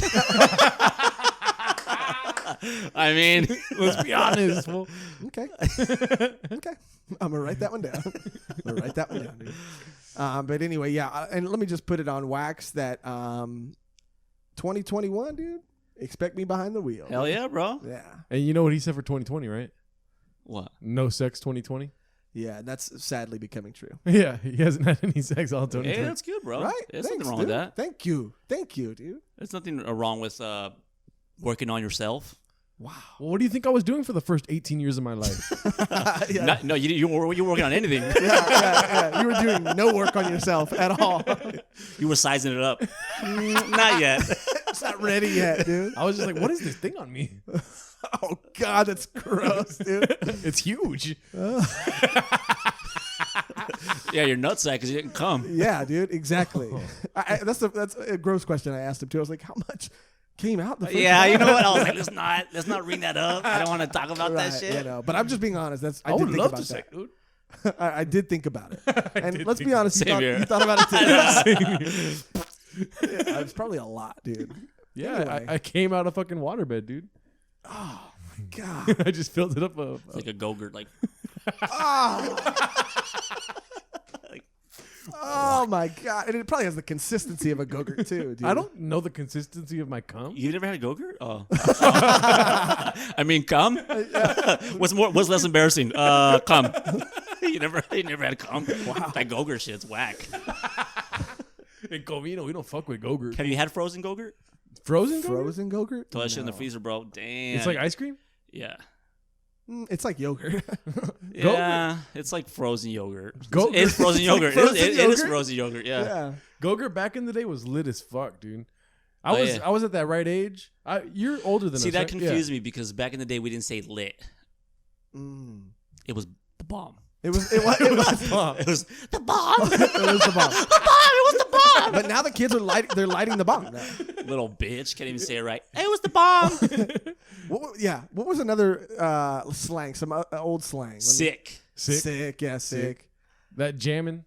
I mean, let's be honest. Okay. I'm gonna write that one down. Dude. But anyway, yeah, and let me just put it on wax that 2021, dude. Expect me behind the wheel. Hell yeah, bro. Yeah. And you know what he said for 2020, right? What? No sex 2020. Yeah, that's sadly becoming true. Yeah, he hasn't had any sex all 2020. Hey, that's good, bro. Right? There's nothing wrong with that. Thank you, dude. There's nothing wrong with working on yourself. Wow. Well, what do you think I was doing for the first 18 years of my life? Yeah. No, you weren't working on anything. Yeah. You were doing no work on yourself at all. You were sizing it up. Not yet. It's not ready yet, dude. I was just like, what is this thing on me? Oh, God, that's gross, dude. It's huge. Yeah, your nutsack because you didn't come. Yeah, dude, exactly. That's a gross question I asked him, too. I was like, how much came out the first you know what? I was like, let's not ring that up. I don't want to talk about that shit. You know, but I'm just being honest. I would love to say, dude. I did think about it. And let's be honest, you thought about it too. Yeah, it's probably a lot, dude. Yeah, anyway. I came out of fucking waterbed, dude. Oh, my God. I just filled it up. Like a Go-Gurt, like. Oh. Oh my god! And it probably has the consistency of a Go-Gurt too, dude. I don't know the consistency of my cum. You never had a Go-Gurt? Oh. I mean, cum? What's less embarrassing? Cum. You never had cum? Wow. That Go-Gurt shit's whack. In Covino, we don't fuck with Go-Gurt. Have you had frozen Go-Gurt? Frozen Go-Gurt? Frozen Go-Gurt? Throw that shit in the freezer, bro. Damn. It's like ice cream? Yeah. It's like yogurt. Yeah, it's like frozen yogurt. It's frozen yogurt. Frozen It yogurt? is frozen yogurt. Yeah. Go-Gurt back in the day was lit as fuck, dude. I was at that right age. You're older than us. See, that right? confused me because back in the day we didn't say lit. It was the bomb. It was the bomb. It was the bomb. It was the bomb. The bomb. It was the bomb. But now the kids are lighting the bomb now. Little bitch can't even say it right. It was the bomb. What was another slang? Some old slang. Sick. Yeah, sick. That jamming.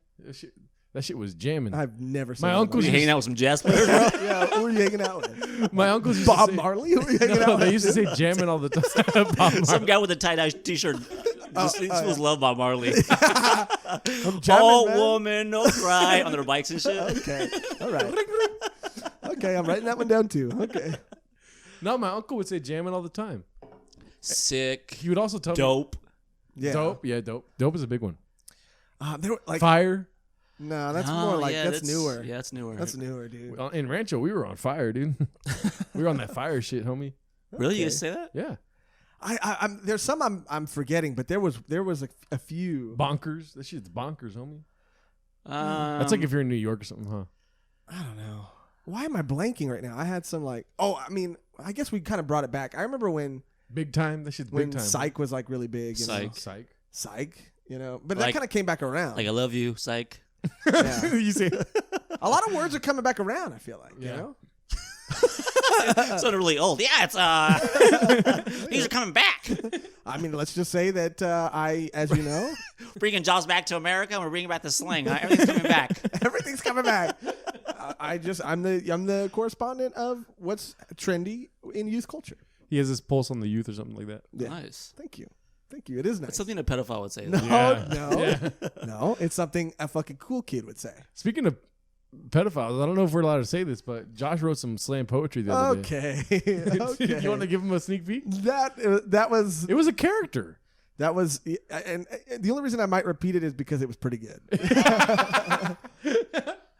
That shit was jamming. I've never seen my uncle's hanging out with some jazz players, bro. Yeah, who were you hanging out with? My uncle's Bob Marley? Who were you hanging out with? They used to say jamming all the time. Bob Marley. Some guy with a tie-dye t-shirt. These fools love Bob Marley. Jamming, woman, no cry on their bikes and shit. Okay. All right. Okay, I'm writing that one down too. Okay. No, my uncle would say jamming all the time. Sick. He would also tell dope. me. Dope. Yeah, dope. Dope is a big one. There were, like, fire. No, that's more like that's newer. Yeah, that's newer. That's newer, dude. In Rancho, we were on fire, dude. We were on that fire shit, homie. Really? You guys say that? Yeah. I'm there's some I'm forgetting, but there was a few. Bonkers. That shit's bonkers, homie. That's like if you're in New York or something, huh? I don't know. Why am I blanking right now? I had some I guess we kind of brought it back. I remember when big time. That shit's big time. Psych was like really big. Psych. You know, but that kind of came back around. Like I love you, psych. Yeah. You see, a lot of words are coming back around. I feel like, you know. Sounded really old. Yeah, it's these are coming back. I mean, let's just say that as you know, bringing jobs back to America. We're bringing back the slang. Huh? Everything's coming back. Everything's coming back. I'm the correspondent of what's trendy in youth culture. He has his pulse on the youth or something like that. Yeah. Nice. Thank you. It is nice. It's something a pedophile would say. No. It's something a fucking cool kid would say. Speaking of pedophiles, I don't know if we're allowed to say this, but Josh wrote some slam poetry the other day. Okay. You want to give him a sneak peek? That was. It was a character. That was, and the only reason I might repeat it is because it was pretty good.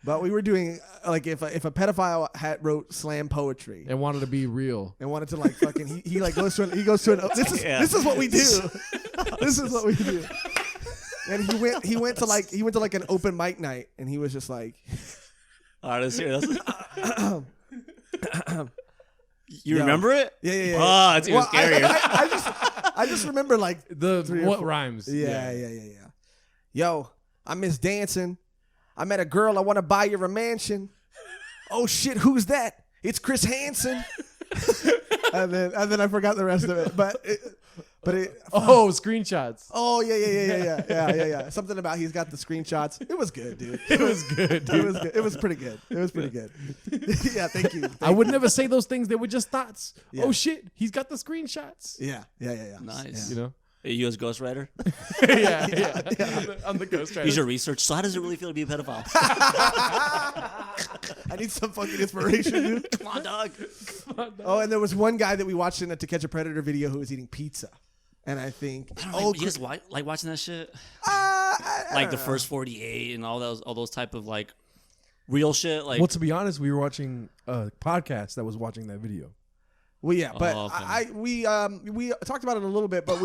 But we were doing like if a pedophile wrote slam poetry and wanted to be real and wanted to like fucking he goes to this is what we do. This is what we do. And he went to like an open mic night and he was just like, all right, let's hear this. You remember it? Yeah. Oh, it's even scarier. I just remember like what rhymes. Yeah. Yo, I miss dancing. I met a girl. I want to buy her a mansion. Oh shit, who's that? It's Chris Hansen. and then I forgot the rest of it. But screenshots. Oh yeah. Something about he's got the screenshots. It was good, dude. It was good, dude. It was pretty good. Yeah, thank you. I would never say those things. They were just thoughts. Yeah. Oh shit, he's got the screenshots. Yeah. Nice. You know. Are you as ghostwriter? yeah. I'm the ghostwriter. Use your research. So how does it really feel to be a pedophile? I need some fucking inspiration, dude. Come on, dog. Oh, and there was one guy that we watched in a To Catch a Predator video who was eating pizza. And I think, you guys like watching that shit? Like the first 48 and all those type of like real shit. Like, well, to be honest, we were watching a podcast that was watching that video. Well, yeah, but we talked about it a little bit, but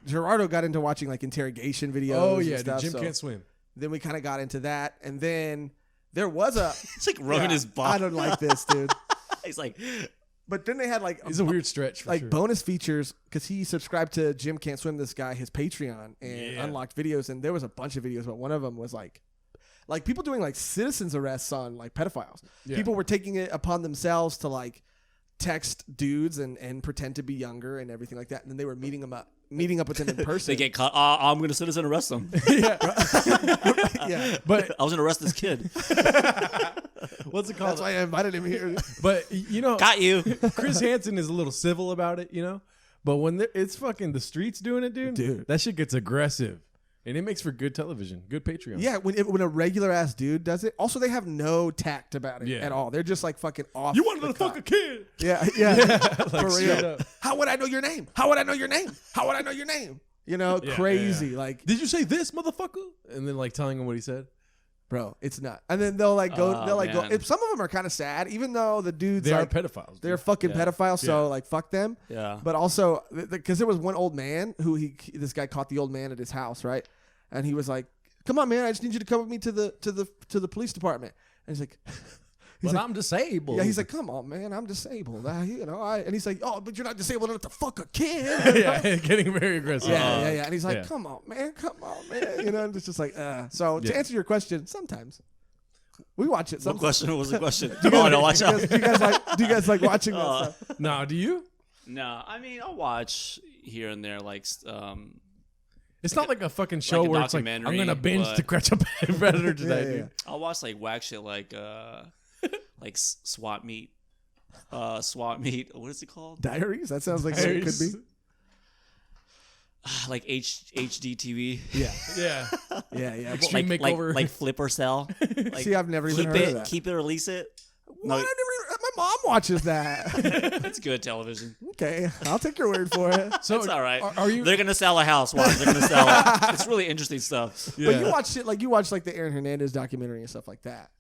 Joshrardo got into watching like interrogation videos. Oh yeah, and stuff, Jim can't swim. Then we kind of got into that, and then there was a. It's like rubbing his butt. I don't like this, dude. He's like. But then they had like it's a weird stretch, for sure. Bonus features because he subscribed to Jim Can't Swim. This guy, his Patreon, and unlocked videos, and there was a bunch of videos, but one of them was like people doing like citizens arrests on like pedophiles. Yeah. People were taking it upon themselves to like text dudes and pretend to be younger and everything like that, and then they were meeting up with them in person. They get caught. I'm going to citizen arrest them. Yeah, but I was going to arrest this kid. What's it called? That's why I invited him here. But you know, got you. Chris Hansen is a little civil about it, you know. But when it's fucking the streets doing it, dude, that shit gets aggressive. And it makes for good television, good Patreon. Yeah, when a regular ass dude does it. Also, they have no tact about it at all. They're just like fucking off. You wanted to fuck a kid. Yeah. Like for real. How would I know your name? How would I know your name? How would I know your name? You know, crazy. Yeah. Like, did you say this, motherfucker? And then like telling him what he said. Bro, it's not. And then they'll like go. They'll like go. Some of them are kind of sad, even though the dudes are pedophiles. They're fucking pedophiles. So like, fuck them. Yeah. But also, because there was one old man who this guy caught the old man at his house, right? And he was like, "Come on, man, I just need you to come with me to the police department." And he's like, I'm disabled. Yeah, he's like, "Come on, man, I'm disabled." And he's like, "Oh, but you're not disabled enough to fuck a kid." Yeah, getting very aggressive. Yeah. And he's like, "Come on, man. You know, and it's just like, So to answer your question, sometimes we watch it. What question was the question? Do you guys like watching that stuff? No, do you? No, I mean, I'll watch here and there, like. It's not like a fucking show where it's like, I'm going to binge to catch a predator tonight, dude. I'll watch like whack shit like swap meet. What is it called? Diaries? That sounds like it could be. Like HD TV. Yeah. Extreme makeover. Like flip or sell. Like, see, I've never even heard of that. Keep it, release it. No, my mom watches that. That's good television. Okay, I'll take your word for it. So it's all right. They're gonna sell a house. Watch, they're gonna sell it. It's really interesting stuff. Yeah. But you watch shit like the Aaron Hernandez documentary and stuff like that.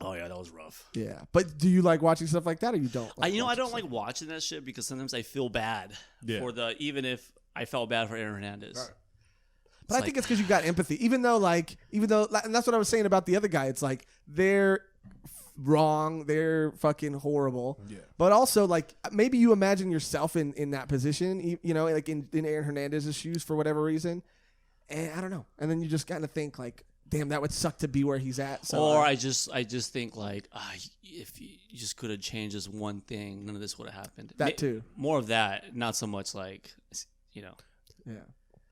Oh yeah, that was rough. Yeah, but do you like watching stuff like that, or you don't? I don't like watching that shit because sometimes I feel bad for even if I felt bad for Aaron Hernandez. Right. But I think it's because you got empathy, even though, and that's what I was saying about the other guy. It's like they're wrong, they're fucking horrible. Yeah. But also, like, maybe you imagine yourself in that position, you know, like in Aaron Hernandez's shoes for whatever reason, and I don't know. And then you just kind of think like, damn, that would suck to be where he's at. So, or I just think like, if you just could have changed this one thing, none of this would have happened. That too. More of that, not so much like, you know. Yeah.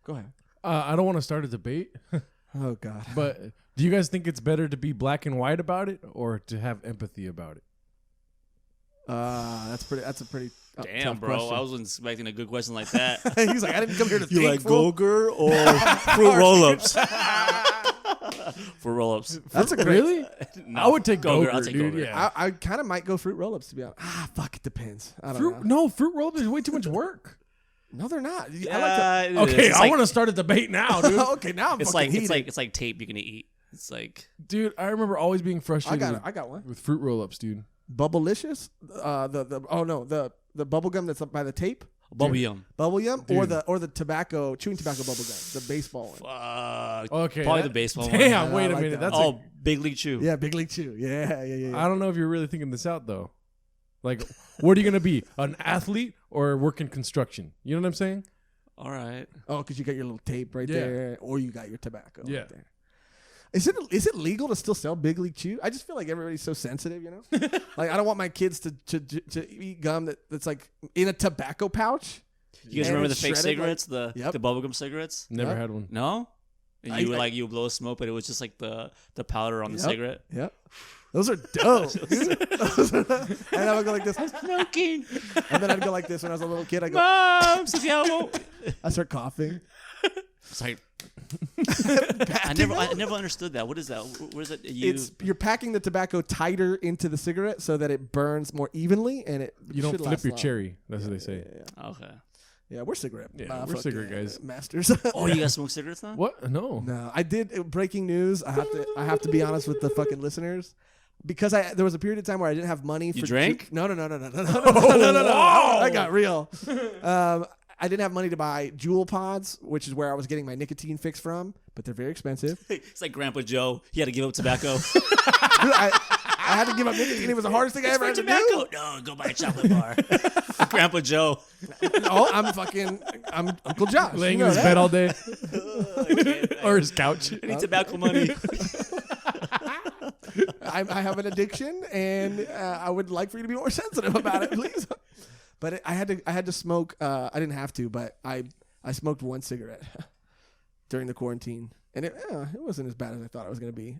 Go ahead. I don't want to start a debate. Oh God. But do you guys think it's better to be black and white about it or to have empathy about it? That's a pretty damn, tough bro. question. I wasn't expecting a good question like that. He's like, I didn't come here to you think. Like Golger or fruit roll-ups? For roll-ups. That's a great. Really? No, I would take Golger. I'll take dude. Golger. Yeah. I kind of might go fruit roll-ups, to be honest. Fuck, it depends. I don't know. No, fruit roll-ups is way too much work. No, they're not. Okay, I want to start a debate now, dude. Okay, now I'm it's fucking like it's like tape you're gonna eat. It's like, dude, I remember always being frustrated. I got one with fruit roll-ups, dude. Bubblicious, the bubble gum that's up by the tape. Bubble yum, dude. or the chewing tobacco bubble gum, the baseball one. Okay, probably the baseball one. Damn, wait a minute. That's Big League Chew. Yeah, Big League Chew. Yeah. I don't know if you're really thinking this out though. Like, what are you gonna be, an athlete or work in construction? You know what I'm saying? All right. Oh, because you got your little tape right there, or you got your tobacco right there. Is it legal to still sell Big League Chew? I just feel like everybody's so sensitive, you know? Like, I don't want my kids to eat gum that's like in a tobacco pouch. You guys remember the fake cigarettes, the bubblegum cigarettes? Never had one. No? And you blow smoke, but it was just like the powder on the cigarette? Yep. Those are dope. And I would go like this. I'm smoking. And then I'd go like this when I was a little kid. I go, Mom, I start coughing. Sorry. I never understood that. What is that? What is it? You're packing the tobacco tighter into the cigarette so that it burns more evenly, and you don't flip your cherry. That's what they say. Yeah. Okay. Yeah, we're cigarette. We're cigarette guys. Masters. Oh, you guys smoke cigarettes now? What? No. I did. Breaking news. I have to be honest with the fucking listeners. Because there was a period of time where I didn't have money for. You drank? No. I got real. I didn't have money to buy Juul pods, which is where I was getting my nicotine fix from, but they're very expensive. It's like Grandpa Joe. He had to give up tobacco. I had to give up nicotine. It was the hardest thing I ever had to do. No, go buy a chocolate bar. Grandpa Joe. No, I'm Uncle Josh. Laying in his bed all day. Or his couch. I need tobacco money. I have an addiction, and I would like for you to be more sensitive about it, please. But I had to smoke. I didn't have to, but I smoked one cigarette during the quarantine, and it wasn't as bad as I thought it was going to be.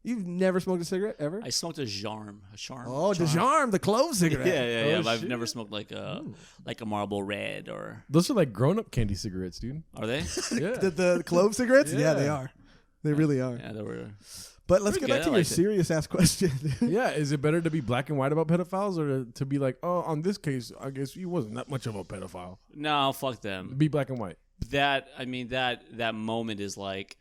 You've never smoked a cigarette ever? I smoked a Charm. Oh, the Charm, the clove cigarette. Yeah. But I've never smoked like a Marlboro Red or. Those are like grown-up candy cigarettes, dude. Are they? Yeah. The clove cigarettes? Yeah, they are. They really are. Yeah, they were. But let's get back to your serious ass question. Yeah, is it better to be black and white about pedophiles or to be like, oh, on this case, I guess he wasn't that much of a pedophile? No, fuck them. Be black and white. That moment is like.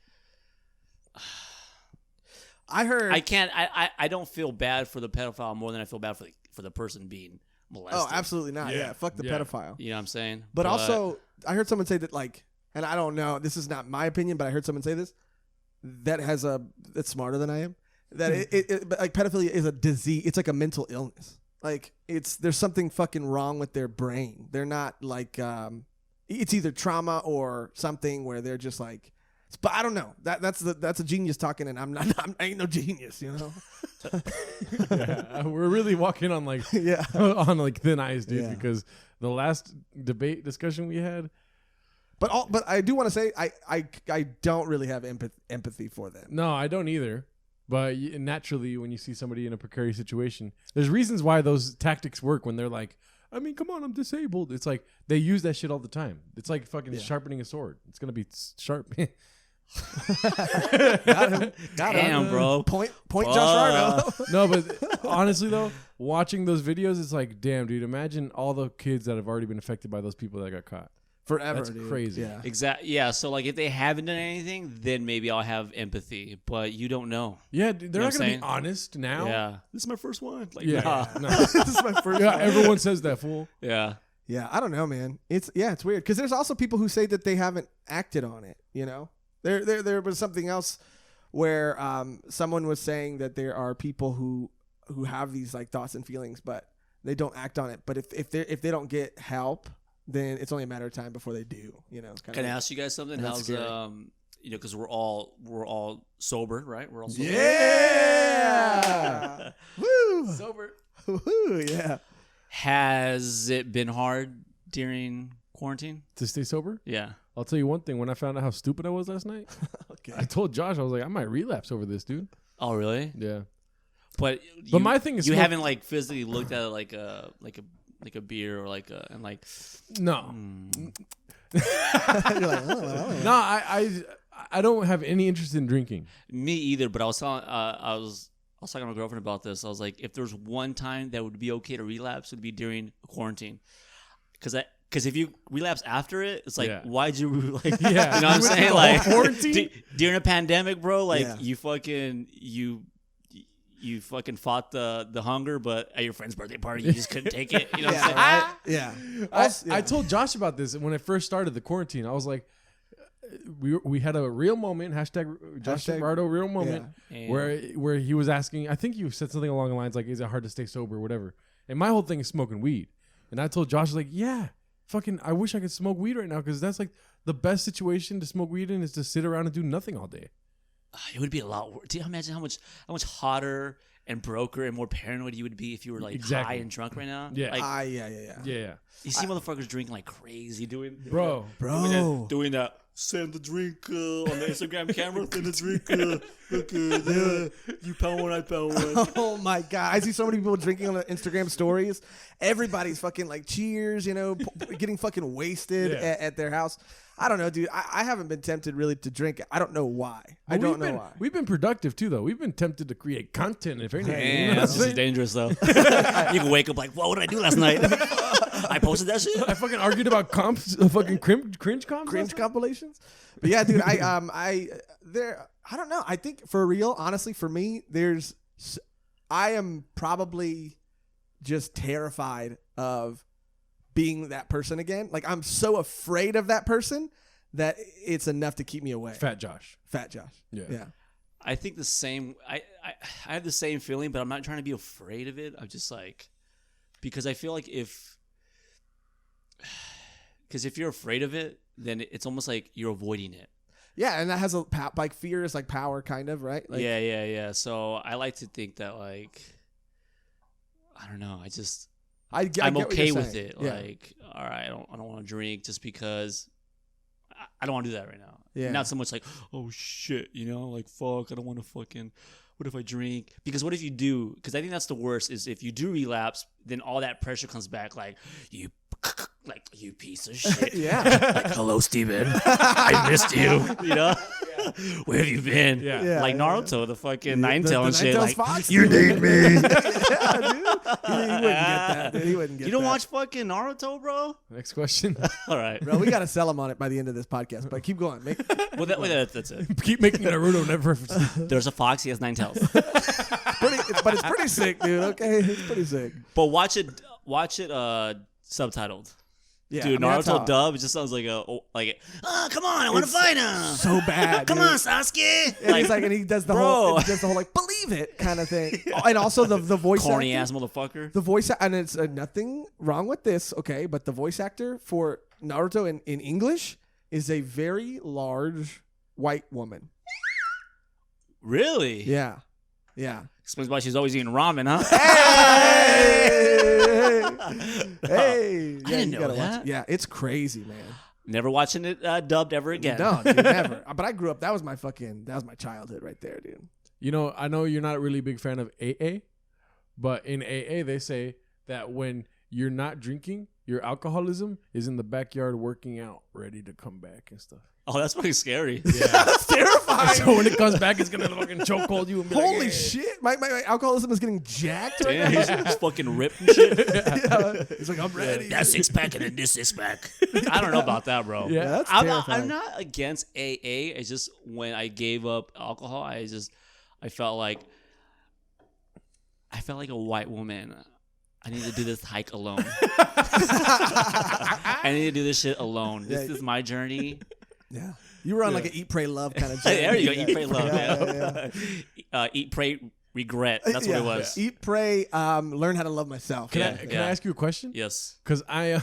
I heard. I don't feel bad for the pedophile more than I feel bad for the person being molested. Oh, absolutely not. Yeah, fuck the pedophile. You know what I'm saying? But also, I heard someone say that, like, and I don't know, this is not my opinion, but I heard someone say this, that's smarter than I am, that like pedophilia is a disease. It's like a mental illness. Like there's something fucking wrong with their brain. They're not like, it's either trauma or something where they're just like, but I don't know. That's a genius talking, and I ain't no genius, you know. Yeah, we're really walking on like on like thin ice, dude. Yeah. Because the last discussion we had. But I do want to say I don't really have empathy for them. No, I don't either. But naturally, when you see somebody in a precarious situation, there's reasons why those tactics work. When they're like, I mean, come on, I'm disabled. It's like they use that shit all the time. It's like fucking sharpening a sword. It's gonna be sharp. Got him. Damn, bro. Point Joshrardo. No, but honestly though, watching those videos, it's like, damn, dude. Imagine all the kids that have already been affected by those people that got caught. Forever. That's dude. Crazy. Yeah. Exactly. Yeah. So like, if they haven't done anything, then maybe I'll have empathy. But you don't know. Yeah, dude, they're not gonna be honest now. Yeah. This is my first one. Like, yeah. No. This is my first. Yeah. Everyone says that, fool. Yeah. Yeah. I don't know, man. It's weird because there's also people who say that they haven't acted on it. You know. There was something else where someone was saying that there are people who have these like thoughts and feelings, but they don't act on it. But if they don't get help, then it's only a matter of time before they do. You know. Can I ask you guys something? How's because we're all sober, right? We're all sober. Yeah. Woo. Sober. Woo. Yeah. Has it been hard during quarantine to stay sober? Yeah. I'll tell you one thing. When I found out how stupid I was last night, I told Josh, I was like, I might relapse over this, dude. Oh, really? Yeah. But my thing is, you haven't like physically looked at it like a beer or and like. No. You're like, oh. No, I don't have any interest in drinking. Me either. But I was talking to my girlfriend about this. I was like, if there's one time that would be okay to relapse, it would be during quarantine, because if you relapse after it, it's like, why'd you like? Yeah, you know what I'm saying? Like during a pandemic, bro. Like you fucking fought the hunger, but at your friend's birthday party, you just couldn't take it. You know what I'm saying? I told Josh about this when I first started the quarantine. I was like, we had a real moment, #Joshrardo real moment, where he was asking. I think you said something along the lines like, "Is it hard to stay sober, or whatever?" And my whole thing is smoking weed. And I told Josh, like, yeah. Fucking, I wish I could smoke weed right now because that's like the best situation to smoke weed in is to sit around and do nothing all day. It would be a lot worse. Do you imagine how much hotter and broker and more paranoid you would be if you were like high and drunk right now? Yeah. Like, yeah. You see motherfuckers drinking like crazy, doing that. Send the drink on the Instagram camera. Send the drink. You pound one, I pound one. Oh my god! I see so many people drinking on the Instagram stories. Everybody's fucking like cheers, you know, getting fucking wasted at their house. I don't know, dude. I haven't been tempted really to drink. I don't know why. I don't know why. We've been productive too, though. We've been tempted to create content. If anything, man, that's just dangerous, though. You can wake up like, what did I do last night? I posted that shit. I fucking argued about fucking cringe compilations. But yeah, dude, I don't know. I think for real, honestly, for me, I am probably just terrified of being that person again. Like I'm so afraid of that person that it's enough to keep me away. Fat Josh. Yeah. I think the same. I have the same feeling, but I'm not trying to be afraid of it. I'm just like, because I feel like if you're afraid of it, then it's almost like you're avoiding it. Yeah, and that has like fear is like power, kind of, right? Like, yeah. So I like to think that like, I don't know. I'm okay with it. Yeah. Like, all right, I don't want to drink just because I don't want to do that right now. Yeah. Not so much like, oh shit, you know, like fuck, I don't want to fucking. what if I drink? Because what if you do? Because I think that's the worst. Is if you do relapse, then all that pressure comes back. Like you piece of shit. Yeah. Like, hello, Steven. I missed you. You know. Where have you been? Yeah. Like Naruto, the fucking nine-tail and shit. Nine-tail's Like, fox, you need me. Yeah, dude. He wouldn't get that. Dude. He wouldn't get that. You don't watch fucking Naruto, bro? Next question. All right. Bro, we got to sell him on it by the end of this podcast, but keep going. That's it. Keep making Naruto never. There's a fox. He has 9 tails. But it's pretty sick, dude. Okay, it's pretty sick. But watch it subtitled. Yeah, Dude, Naruto dub, it just sounds like come on, I want to fight him. So bad. Come dude. on, Sasuke. And he does the whole like believe it kind of thing. And also the voice corny actor, ass motherfucker. The voice and it's nothing wrong with this, okay? But the voice actor for Naruto in English is a very large white woman. Really? Yeah. Yeah. Explains why she's always eating ramen, huh? Hey! I didn't know that. Yeah, it's crazy, man. Never watching it dubbed ever again. No, dude, never. But I grew up. That was my childhood right there, dude. You know, I know you're not really a big fan of AA, but in AA they say that when you're not drinking, your alcoholism is in the backyard working out, ready to come back and stuff. Oh, that's fucking scary. Yeah. That's terrifying. So when it comes back, it's gonna fucking chokehold you and be Holy like, yeah. shit! My alcoholism is getting jacked right Damn, now. he's fucking ripped and shit. Yeah. It's like I'm ready. That 6-pack and then this 6-pack. I don't know about that, bro. Yeah. That's I'm terrifying. not against AA. It's just when I gave up alcohol, I felt like a white woman. I need to do this hike alone. I need to do this shit alone. This is my journey. Yeah. You were on like an eat, pray, love kind of journey. There you go. Eat, pray, love. Yeah. Eat, pray, regret. That's what it was. Eat, pray, learn how to love myself. Can I ask you a question? Yes. Because I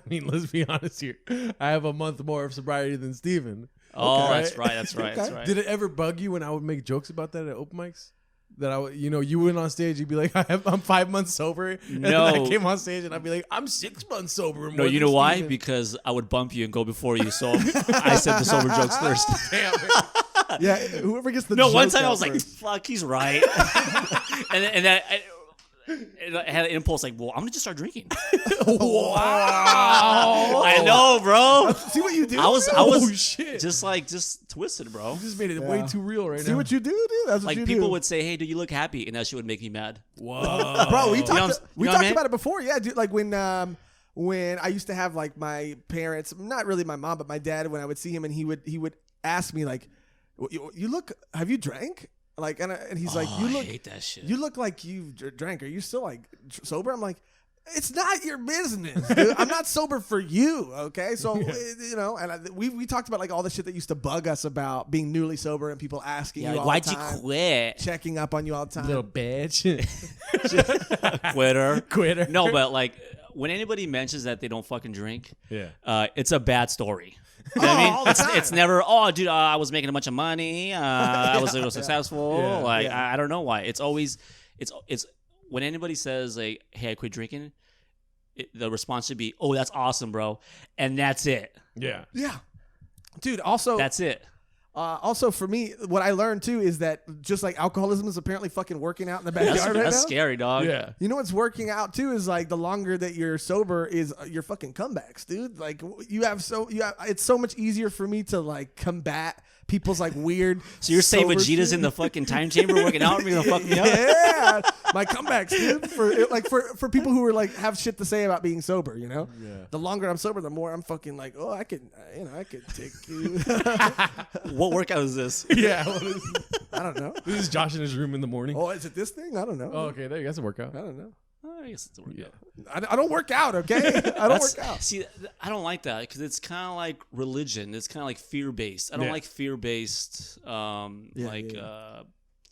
mean, let's be honest here. I have a month more of sobriety than Steven. Oh, Okay. That's right. Okay. That's right. Did it ever bug you when I would make jokes about that at open mics? That you went on stage, you'd be like, I'm 5 months sober. And No. then I came on stage and I'd be like, I'm 6 months sober. No, you know why? Because I would bump you and go before you. So I said the sober jokes first. Damn. Yeah, whoever gets the No, one joke time I out was like, first. fuck, he's right. and I had an impulse like, well, I'm going to just start drinking. Wow. I know, bro. See what you do? I was Oh, shit. just twisted, bro. You just made it Yeah. way too real right See now. what you do, dude? That's what Like you people do. would say, hey, do you look happy? And that shit would make me mad. Whoa. Bro, we You know what talked I mean? about it before. Yeah, dude. Like when I used to have like my parents, not really my mom, but my dad. When I would see him, and he would ask me like, "You look? Have you drank?" Like, and he's like, "You I look. hate that shit. You look like you drank. Are you still like sober?" I'm like, "It's not your business, dude. I'm not sober for you, okay?" So and we talked about like all the shit that used to bug us about being newly sober and people asking you like, all why'd the time, you quit? checking up on you all the time. Little bitch. Quitter. No, but like when anybody mentions that they don't fucking drink, it's a bad story. You know what I mean? all the time. It's never, dude, I was making a bunch of money. I was successful. Yeah. I don't know why. It's always, it's when anybody says like, hey, I quit drinking, the response should be, oh, that's awesome, bro. And that's it. Yeah. Yeah, dude. Also, That's it. Also, for me, what I learned too is that just like alcoholism is apparently fucking working out in the backyard right That's now. scary, dog. Yeah. You know what's working out too is like the longer that you're sober is your fucking comebacks, dude. Like it's so much easier for me to like combat people's like weird. So you're saying sober Vegeta's shit. in the fucking time chamber working out and you're gonna fuck me up? Yeah, my comebacks, dude. For people who are like have shit to say about being sober, you know. Yeah. The longer I'm sober, the more I'm fucking like, oh, I could take you. What workout is this? Yeah. What is I don't know. this is Josh in his room in the morning. Oh, is it this thing? I don't know. Oh, okay. There you go. That's a workout. I don't know. I guess it's a workout. I don't work out, okay? I don't work out. See, I don't like that because it's kind of like religion. It's kind of like fear-based. I don't Yeah. like fear-based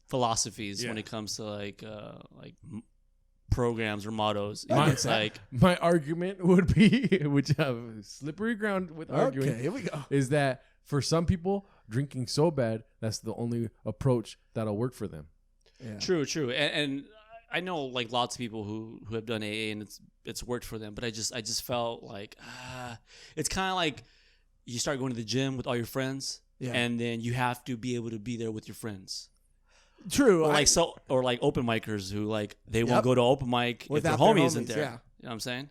philosophies when it comes to like programs or mottos. It's like My argument would be, which I have slippery ground with arguing, Okay, here we go. is that for some people, drinking so bad, that's the only approach that'll work for them. Yeah. true, and I know like lots of people who have done AA and it's worked for them, but I just felt like it's kind of like you start going to the gym with all your friends, Yeah. and then you have to be able to be there with your friends. True. Or like open micers who like they won't go to open mic if their homie isn't there. Yeah. You know what I'm saying?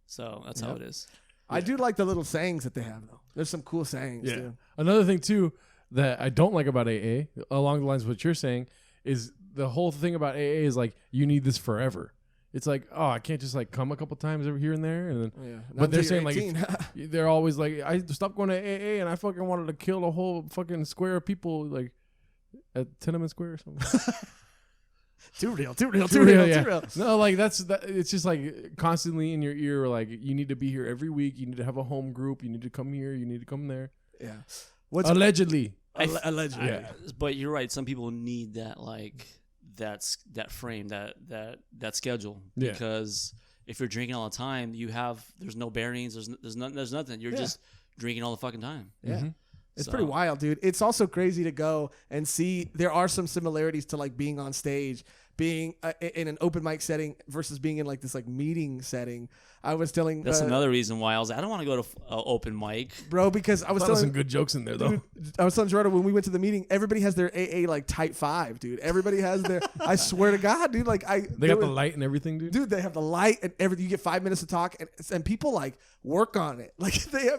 So that's how it is. I do like the little sayings that they have though. There's some cool sayings. Yeah. Too. Another thing too that I don't like about AA, along the lines of what you're saying, is the whole thing about AA is like you need this forever. It's like, oh, I can't just like come a couple times over here and there, and then. But they're saying 18. Like they're always like, I stopped going to AA and I fucking wanted to kill a whole fucking square of people like at Tenement Square or something. Too real. No, like it's just like constantly in your ear, like you need to be here every week. You need to have a home group. You need to come here. You need to come there. Yeah. Allegedly. Allegedly. Yeah. But you're right. Some people need that like that frame, that schedule, because if you're drinking all the time, there's no bearings. There's nothing. You're just drinking all the fucking time. Yeah. Mm-hmm. It's pretty wild, dude. It's also crazy to go and see. There are some similarities to like being on stage, being in an open mic setting versus being in like this like meeting setting. I was telling that's another reason why I don't want to go to open mic, bro. Because I was telling some good jokes in there though. Dude, I was telling Joshrardo when we went to the meeting, everybody has their AA like type 5, dude. Everybody has their. I swear to God, dude. Like they got the light and everything, dude. Dude, they have the light and everything. You get 5 minutes to talk, and people like work on it. Like they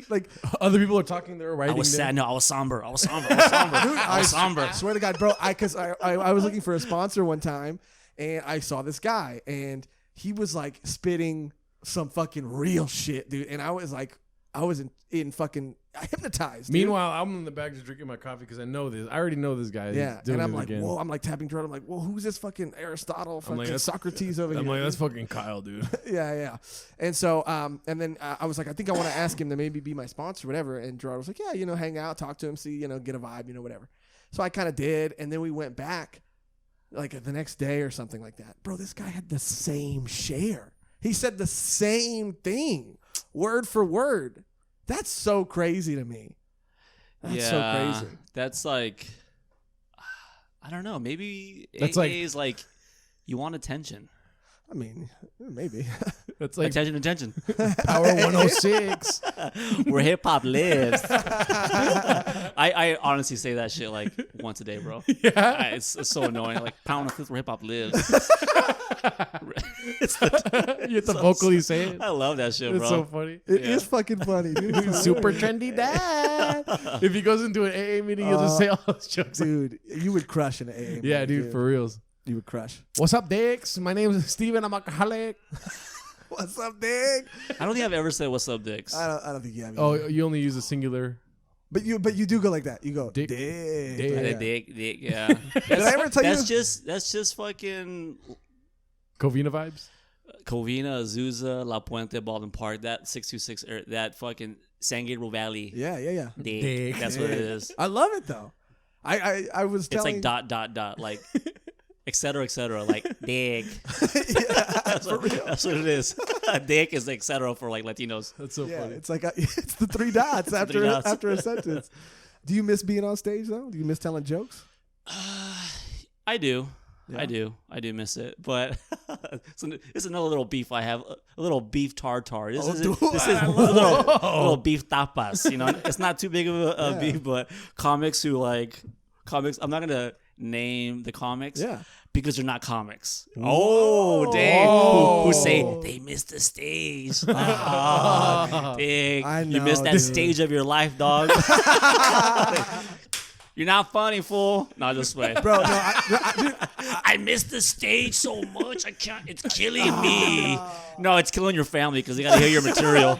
like other people are talking. They're writing. I was sad. No, I was somber. Dude, I was somber. I swear to God, bro. Because I was looking for a sponsor one time, and I saw this guy, and he was like spitting some fucking real shit, dude. And I was in fucking hypnotized. Dude. Meanwhile, I'm in the back just drinking my coffee because I know this. I already know this guy. Yeah, and I'm like, whoa. I'm like tapping Jordan. I'm like, whoa, who's this fucking Aristotle, fucking Socrates over here? I'm like, that's fucking Kyle, dude. yeah. And so, and then I was like, I think I want to ask him to maybe be my sponsor, whatever. And Gerard was like, yeah, hang out, talk to him, see, get a vibe, whatever. So I kind of did, and then we went back, like the next day or something like that. Bro, this guy had the same share. He said the same thing, word for word. That's so crazy to me. That's so crazy. That's like, I don't know. Maybe that's AA is like, you want attention. I mean, maybe. That's like attention. Power 106. Where hip hop lives. I honestly say that shit like once a day, bro. Yeah. It's so annoying. Like Power 106, where hip hop lives. You have to vocally say it. I love that shit, bro. It's so funny. It is fucking funny, dude. Super trendy dad. If he goes into an AA meeting, he'll just say all those jokes. Dude, you would crush an AA meeting. Yeah, dude, for reals. You would crush. What's up, dicks? My name is Steven. I'm alcoholic. What's up, Dick? I don't think I've ever said "What's up, dicks." I don't think you have. Oh, you only use a singular. But you do go like that. You go dick. Dick. Yeah. Did I ever tell you? That's just fucking Covina vibes. Covina, Azusa, La Puente, Baldwin Park, that 626, that fucking San Gabriel Valley. Yeah. Dick. That's what it is. I love it though. I was telling. It's like ... like et cetera, like dig. That's what it is. Dick is et cetera for like Latinos. That's so funny. It's like it's the 3 dots after a sentence. Do you miss being on stage though? Do you miss telling jokes? I do. Yeah. I do miss it, but it's another little beef I have, a little beef tartar. This is a little beef tapas. It's not too big of a beef, but comics. I'm not gonna name the comics, because they're not comics. Oh, dang! Who say they missed the stage? Dang! You missed that stage of your life, dog. You're not funny, fool. No, just wait. Bro, no, I missed the stage so much. I can't. It's killing me. No, it's killing your family because they got to hear your material.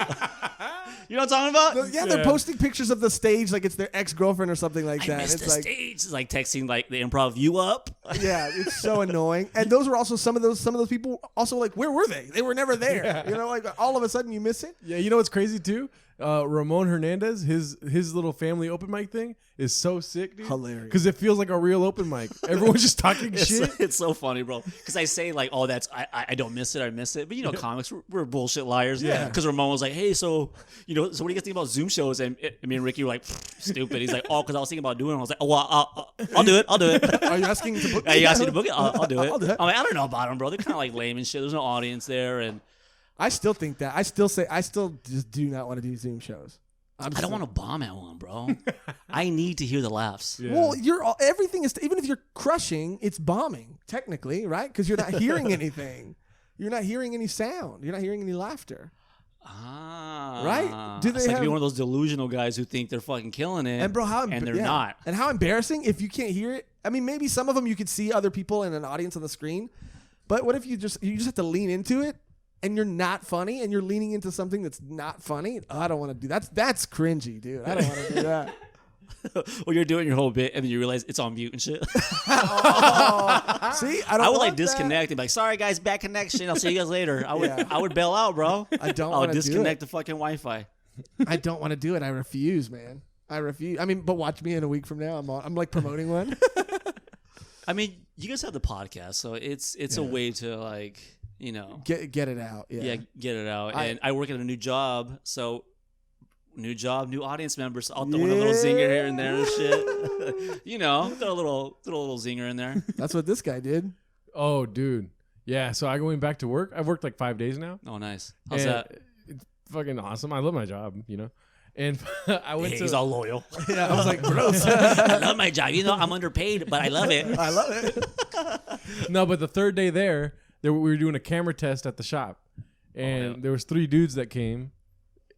You know what I'm talking about? Yeah, they're posting pictures of the stage like it's their ex-girlfriend or something like that. I missed the stage. It's like texting like the improv you up. Yeah, it's so annoying. And those were also some of those people also like, where were they? They were never there. Yeah. Like all of a sudden you miss it. Yeah, you know what's crazy too? Ramon Hernandez, his little family open mic thing is so sick, dude. Hilarious. Because it feels like a real open mic. Everyone's just talking shit. It's so funny, bro. Because I say like, oh, I don't miss it. I miss it. But comics, we're bullshit liars. Yeah. Because Ramon was like, hey, so what do you guys think about Zoom shows? And me and Ricky were like, stupid. He's like, oh, because I was thinking about doing it. I was like, oh, well, I'll do it. Are you asking to book? Yeah, you asking to book it? I'll do it. I'll do it. I'm like, I don't know about them, bro. They're kind of like lame and shit. There's no audience there, and I still think that. I still just do not want to do Zoom shows. I don't want to bomb at one, bro. I need to hear the laughs. Yeah. Well, everything is even if you're crushing, it's bombing technically, right? Because you're not hearing anything. You're not hearing any sound. You're not hearing any laughter. Right? Do they be one of those delusional guys who think they're fucking killing it, and bro, and they're not. And how embarrassing if you can't hear it. I mean, maybe some of them you could see other people in an audience on the screen, but what if you just have to lean into it, and you're not funny, and you're leaning into something that's not funny? Oh, I don't want to do that. That's cringy, dude. I don't want to do that. Well, you're doing your whole bit, and then you realize it's on mute and shit. See, I would disconnect and be like, "Sorry, guys, bad connection. I'll see you guys later." I would bail out, bro. I would disconnect the fucking Wi-Fi. I don't want to do it. I refuse, man. I refuse. I mean, but watch me in a week from now. I'm like promoting one. I mean, you guys have the podcast, so it's a way to like get it out. Yeah, get it out. And I work at a new job, so. New job, new audience members. I'll throw in a little zinger here and there and shit. Throw a little zinger in there. That's what this guy did. Oh, dude. Yeah, so I going back to work. I've worked like 5 days now. Oh, nice. How's that? It's fucking awesome. I love my job, And I went to... He's all loyal. Yeah, I was like, gross. I love my job. I'm underpaid, but I love it. I love it. No, but the third day there, we were doing a camera test at the shop. And there was 3 dudes that came.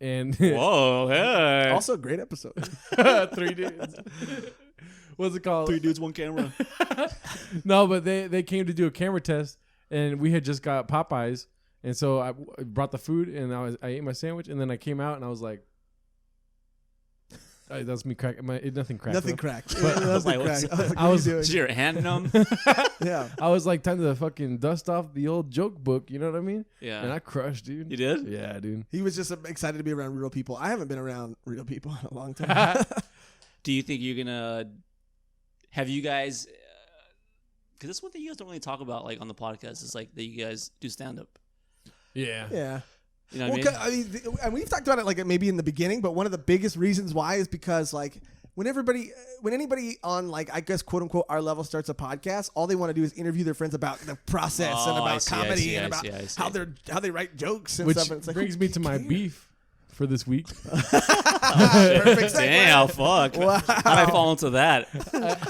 And whoa, hey. Also a great episode. 3 dudes. What's it called? 3 dudes, 1 camera. No, but they came to do a camera test, and we had just got Popeyes, and so I brought the food, and I ate my sandwich, and then I came out, and I was like, that's me cracking. Nothing cracked. Nothing cracked. But I was did your hand numb? Yeah. I was like, time to fucking dust off the old joke book. You know what I mean? Yeah. And I crushed, dude. You did? Yeah, dude. He was just excited to be around real people. I haven't been around real people in a long time. Do you think you're gonna have you guys? Because that's one thing you guys don't really talk about, like on the podcast. Is like that you guys do stand up. Yeah. Yeah. You know what I mean? And we've talked about it like maybe in the beginning, but one of the biggest reasons why is because like when anybody on like I guess quote unquote our level starts a podcast, all they want to do is interview their friends about the process and about comedy and about how they write jokes and stuff. And it's like, brings me to my beef for this week. Perfect. Damn, fuck. Wow. How did I fall into that?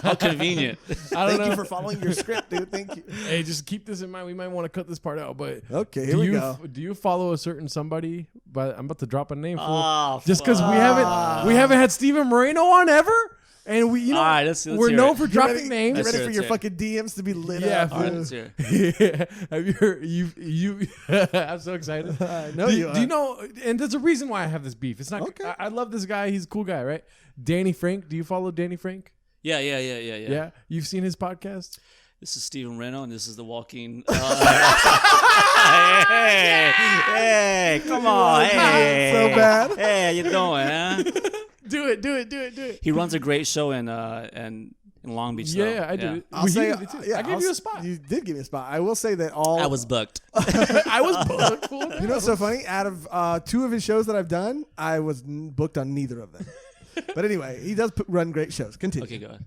How convenient. Thank you for following your script, dude. Thank you. Hey, just keep this in mind. We might want to cut this part out, but okay, here we go. Do you follow a certain somebody? But I'm about to drop a name for oh, just because we haven't had Steven Moreno on ever. And we, all right, let's we're known for dropping names. Get ready for your fucking DMs to be lit up. All right, let's hear it. Have you heard? You I'm so excited. Do you know? And there's a reason why I have this beef. It's not. Okay. I love this guy. He's a cool guy, right? Danny Frank. Do you follow Danny Frank? Yeah. Yeah. You've seen his podcast? This is Steven Moreno, and this is the Walking. Hey, come on, hey, so bad. Hey, how you doing, huh? Do it. He runs a great show in Long Beach. Yeah, I do. I'll say, I gave you a spot. You did give me a spot. I will say that I was booked. I was booked. You know what's so funny? Out of 2 of his shows that I've done, I was booked on neither of them. But anyway, he does run great shows. Continue. Okay, go ahead.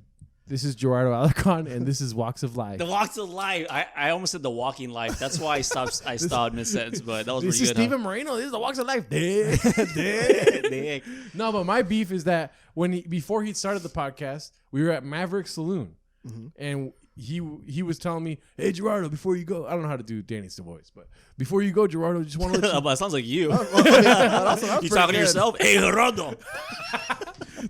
This is Joshrardo Alarcon, and this is Walks of Life. The Walks of Life. I almost said the Walking Life. That's why I stopped mid-sentence, but that was this pretty good. This is Steven Moreno. This is the Walks of Life. Dick. No, but my beef is that before he started the podcast, we were at Maverick Saloon, and he was telling me, "Hey, Joshrardo, before you go," I don't know how to do Danny's voice, but before you go, Joshrardo, just want to let you. But it sounds like you. You talking to yourself? Hey, Joshrardo.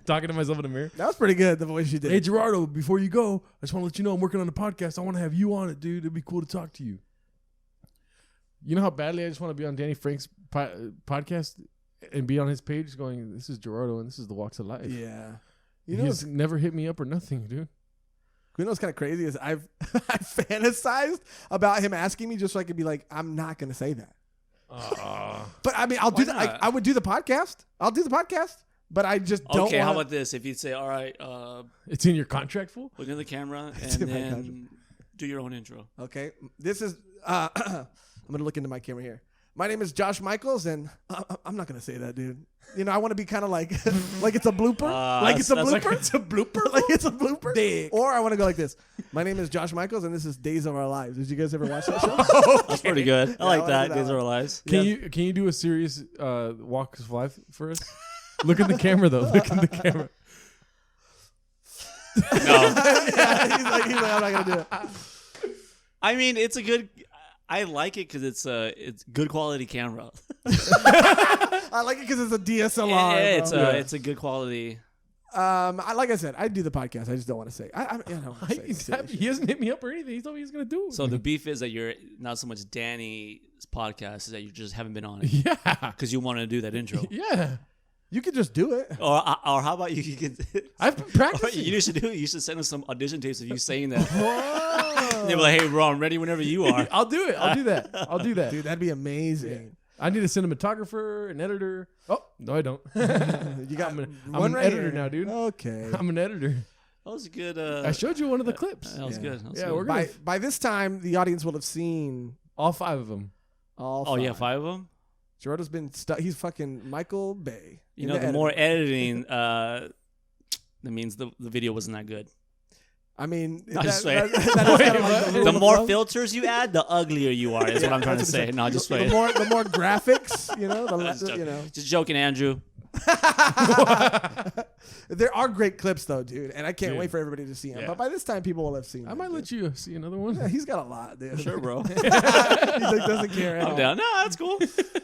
Talking to myself in the mirror. That was pretty good, the voice you did. Hey, Joshrardo, before you go, I just want to let you know I'm working on the podcast. I want to have you on it, dude. It'd be cool to talk to you. You know how badly I just want to be on Danny Frank's podcast and be on his page going, this is Joshrardo and this is the Walks of Life. Yeah. He's never hit me up or nothing, dude. You know what's kind of crazy is I've fantasized about him asking me just so I could be like, I'm not going to say that. But I mean, I'll do that. I would do the podcast. I'll do the podcast. But I just don't. Okay, how about this? If you'd say, "All right, it's in your contract, fool." Look in the camera and then do your own intro. Okay, this is. I'm gonna look into my camera here. My name is Josh Michaels, and I'm not gonna say that, dude. You know, I want to be kind of like it's a blooper, like it's a blooper, it's a blooper, like it's a blooper. Dick. Or I want to go like this. My name is Josh Michaels, and this is Days of Our Lives. Did you guys ever watch that show? Okay. That's pretty good. I like that. Days of Our Lives. Can you do a serious Walks of Life for us? Look at the camera, though. Look at the camera. No. Yeah, he's like, I'm not gonna do it. I mean, it's a good. I like it because it's good quality camera. I like it because it's a DSLR. It's a good quality. Like I said, I do the podcast. I just don't want to say. He hasn't hit me up or anything. He told me he's gonna do it. So the beef is that you're not so much Danny's podcast, is that you just haven't been on it. Yeah, because you want to do that intro. Yeah, you could just do it. Or how about you can? I've been practicing. You should do it. You should send us some audition tapes of you saying that. They're like, "Hey, bro, I'm ready whenever you are." I'll do it. I'll do that. Dude, that'd be amazing. Yeah. I need a cinematographer, an editor. Oh no, I don't. You got I'm an right editor here. now, dude. Okay, I'm an editor. That was good. I showed you one of the clips. That was good. That was Yeah, good. we're by this time the audience will have seen all 5 of them. all. Oh yeah, 5. 5 of them. Gerardo's been stuck. He's fucking Michael Bay. You know, the more editing, that means the video wasn't that good. I mean, That is kind the of like more flow. filters you add, the uglier you are. Is what I'm trying to say. No, just the wait. more graphics, Just joking, Andrew. There are great clips though, dude, and I can't wait for everybody to see them. Yeah. But by this time, people will have seen. I might let you see another one. Yeah, he's got a lot, dude. Sure, bro. He like, doesn't care at I'm all. down. No, that's cool.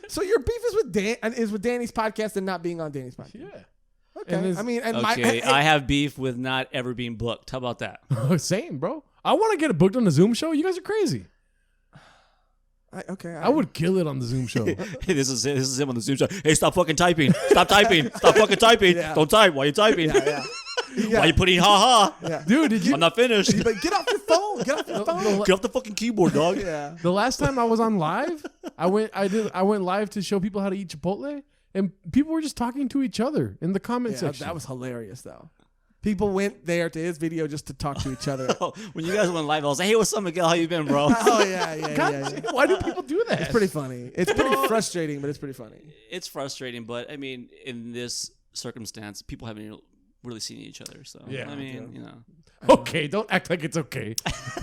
So your beef is with Danny's podcast and not being on Danny's podcast. Yeah. Okay. I mean, and Okay, I have beef with not ever being booked. How about that? Same, bro. I want to get booked on the Zoom show. You guys are crazy. I would kill it on the Zoom show. Hey, this is him on the Zoom show. Hey, stop fucking typing. Stop typing. Stop fucking typing. Yeah. Don't type. Why are you typing? Yeah. Why are you putting ha ha? Yeah. Dude, did you? I'm not finished. But get off your phone. Get off your phone. Get off the fucking keyboard, dog. Yeah. The last time I was on live, I went live to show people how to eat Chipotle, and people were just talking to each other in the comment section. That was hilarious, though. People went there to his video just to talk to each other. When you guys went live, I was like, "Hey, what's up, Miguel? How you been, bro?" Oh yeah. Why do people do that? It's pretty funny. It's pretty frustrating, but it's pretty funny. It's frustrating, but I mean, in this circumstance, people haven't really seen each other. So Yeah. I mean, you know. Okay, don't act like it's okay.